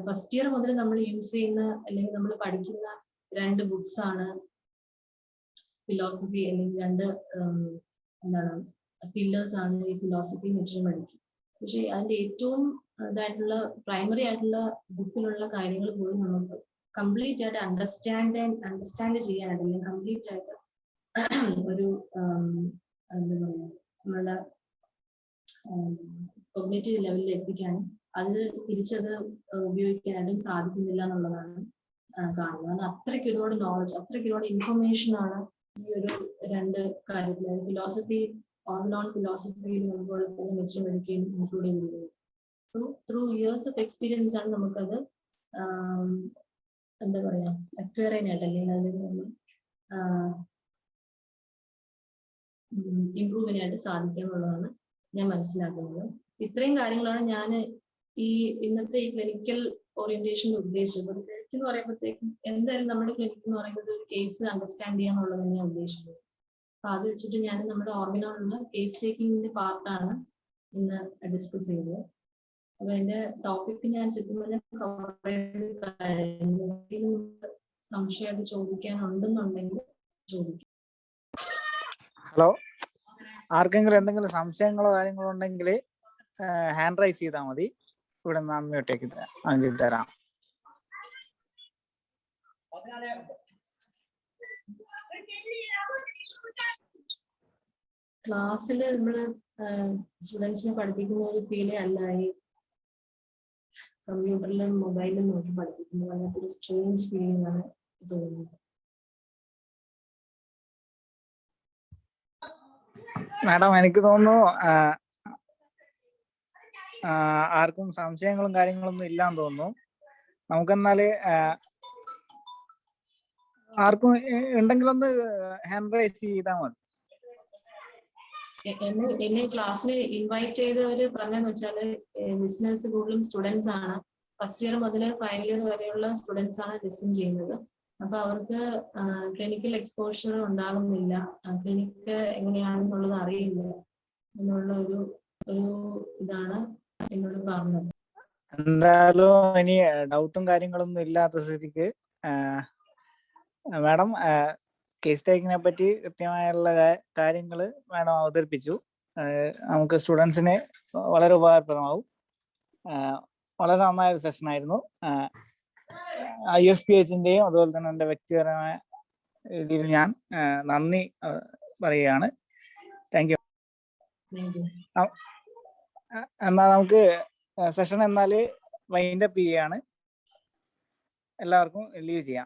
ഫസ്റ്റ് ഇയർ മുതൽ നമ്മൾ യൂസ് ചെയ്യുന്ന അല്ലെങ്കിൽ നമ്മൾ പഠിക്കുന്ന രണ്ട് ബുക്സ് ആണ് ഫിലോസഫി, അല്ലെങ്കിൽ രണ്ട് എന്താണ് പില്ലേഴ്സ് ആണ് ഈ ഫിലോസഫി മെറ്റീരിയൽ പഠിക്കുക. പക്ഷെ അതിന്റെ ഏറ്റവും ഇതായിട്ടുള്ള പ്രൈമറി ആയിട്ടുള്ള ബുക്കിലുള്ള കാര്യങ്ങൾ പോലും നമുക്ക് കംപ്ലീറ്റ് ആയിട്ട് അണ്ടർസ്റ്റാൻഡ് ചെയ്യാനായിട്ട്, അല്ലെങ്കിൽ കംപ്ലീറ്റ് ആയിട്ട് ഒരു എന്താ പറയുക നമ്മളുടെ കോഗ്നിറ്റീവ് ലെവലിൽ എത്തിക്കാനും അത് തിരിച്ചത് ഉപയോഗിക്കാനായിട്ടും സാധിക്കുന്നില്ല എന്നുള്ളതാണ് കാണുന്നത്. അത്രയ്ക്ക് ഒരുപാട് നോളജ്, അത്രയ്ക്ക് ഒരുപാട് ഇൻഫർമേഷൻ ആണ് ഈ ഒരു രണ്ട് കാര്യത്തിൽ. ഫിലോസഫി ഓൺ ഫിലോസഫിയിൽ നമുക്ക് മെച്ചം എടുക്കുകയും ഇൻക്ലൂഡ് ചെയ്തിരിക്കുന്നത്. So through years of experience ആണ് നമുക്കത് എന്താ പറയാ അക്വയർ ചെയ്യാനായിട്ട്, അല്ലെങ്കിൽ അതിൽ നമ്മൾ ഇംപ്രൂവ് ചെയ്യാനായിട്ട് സാധിക്കുക എന്നുള്ളതാണ് ഞാൻ മനസ്സിലാക്കുന്നത്. ഇത്രയും കാര്യങ്ങളാണ് ഞാൻ ഈ ഇന്നത്തെ ഈ ക്ലിനിക്കൽ ഓറിയന്റേഷനിൽ ഉദ്ദേശിച്ചത്. ക്ലിനിക് എന്ന് പറയുമ്പോഴത്തേക്കും എന്തായാലും നമ്മുടെ ക്ലിനിക് എന്ന് പറയുന്നത് ഒരു കേസ് അണ്ടർസ്റ്റാൻഡ് ചെയ്യുക എന്നുള്ളത് തന്നെയാണ് ഉദ്ദേശിച്ചത്. അപ്പൊ അത് വെച്ചിട്ട് ഞാൻ നമ്മുടെ ഓർഗനോളുള്ള കേസ് ടേക്കിങ്ങിന്റെ പാർട്ടാണ് ഇന്ന് ഡിസ്കസ് ചെയ്തത്. അപ്പൊ എന്റെ ടോപ്പിക് ഞാൻ സംശയമായിട്ട് ചോദിക്കാനുണ്ടെന്നുണ്ടെങ്കിൽ ചോദിക്കും. ഹലോ, ആർക്കെങ്കിലും എന്തെങ്കിലും സംശയങ്ങളോ കാര്യങ്ങളോ ഉണ്ടെങ്കിൽ ഹാൻഡ് റൈസ് ചെയ്താൽ മതി. ഇവിടെ നിന്ന് അൺമ്യൂട്ടേക്ക് തരാം. ക്ലാസ്സിൽ നമ്മള് സ്റ്റുഡൻസിനെ പഠിപ്പിക്കുന്ന ഒരു ഫീലേ അല്ല ഈ കമ്പ്യൂട്ടറിലും മൊബൈലിലും നോക്കി പഠിപ്പിക്കുന്നത്. അങ്ങനത്തെ ഒരു സ്ട്രേഞ്ച് ഫീലിംഗ് ആണ് തോന്നുന്നത്. മാഡം, എനിക്ക് തോന്നുന്നു ആർക്കും സംശയങ്ങളും കാര്യങ്ങളൊന്നും ഇല്ലാന്ന് തോന്നുന്നു. നമുക്കെന്നാല് ആർക്കും ഉണ്ടെങ്കിലൊന്ന് ഹാൻഡ് റൈസ് ചെയ്താൽ മതി. എന്നെ ക്ലാസ്സിൽ ഇൻവൈറ്റ് ചെയ്തവര് പറഞ്ഞെന്ന് വെച്ചാല് ബിസിനസ് കൂടുതലും സ്റ്റുഡൻസ് ആണ്. ഫസ്റ്റ് ഇയർ മുതൽ ഫൈനൽ ഇയർ വരെയുള്ള സ്റ്റുഡൻസ് ആണ് ലിസൺ ചെയ്യുന്നത്. അപ്പൊ അവർക്ക് ക്ലിനിക്കൽ എക്സ്പോഷർ ഉണ്ടാകുന്നില്ല, ക്ലിനിക്ക് എങ്ങനെയാണെന്നുള്ളത് അറിയില്ല എന്നുള്ള ഒരു ഇതാണ് എന്നോട് പറഞ്ഞത്. എന്തായാലും ഇനി ഡൗട്ടും കാര്യങ്ങളൊന്നും ഇല്ലാത്ത സ്ഥിതിക്ക് മാഡം കേസ് ടേക്കിങ്ങിനെ പറ്റി കൃത്യമായുള്ള കാര്യങ്ങൾ മാഡം അവതരിപ്പിച്ചു. നമുക്ക് സ്റ്റുഡൻസിന് വളരെ ഉപകാരപ്രദമാവും. വളരെ നന്നായൊരു സെഷൻ ആയിരുന്നു. IFPHന്റെയും അതുപോലെ തന്നെ എൻ്റെ വ്യക്തിപരമായ രീതിയിൽ ഞാൻ നന്ദി പറയുകയാണ്. Thank you. എന്നാൽ നമുക്ക് സെഷൻ എന്നാൽ വൈൻഡപ്പ് ചെയ്യുകയാണ്. എല്ലാവർക്കും ലീവ് ചെയ്യാം.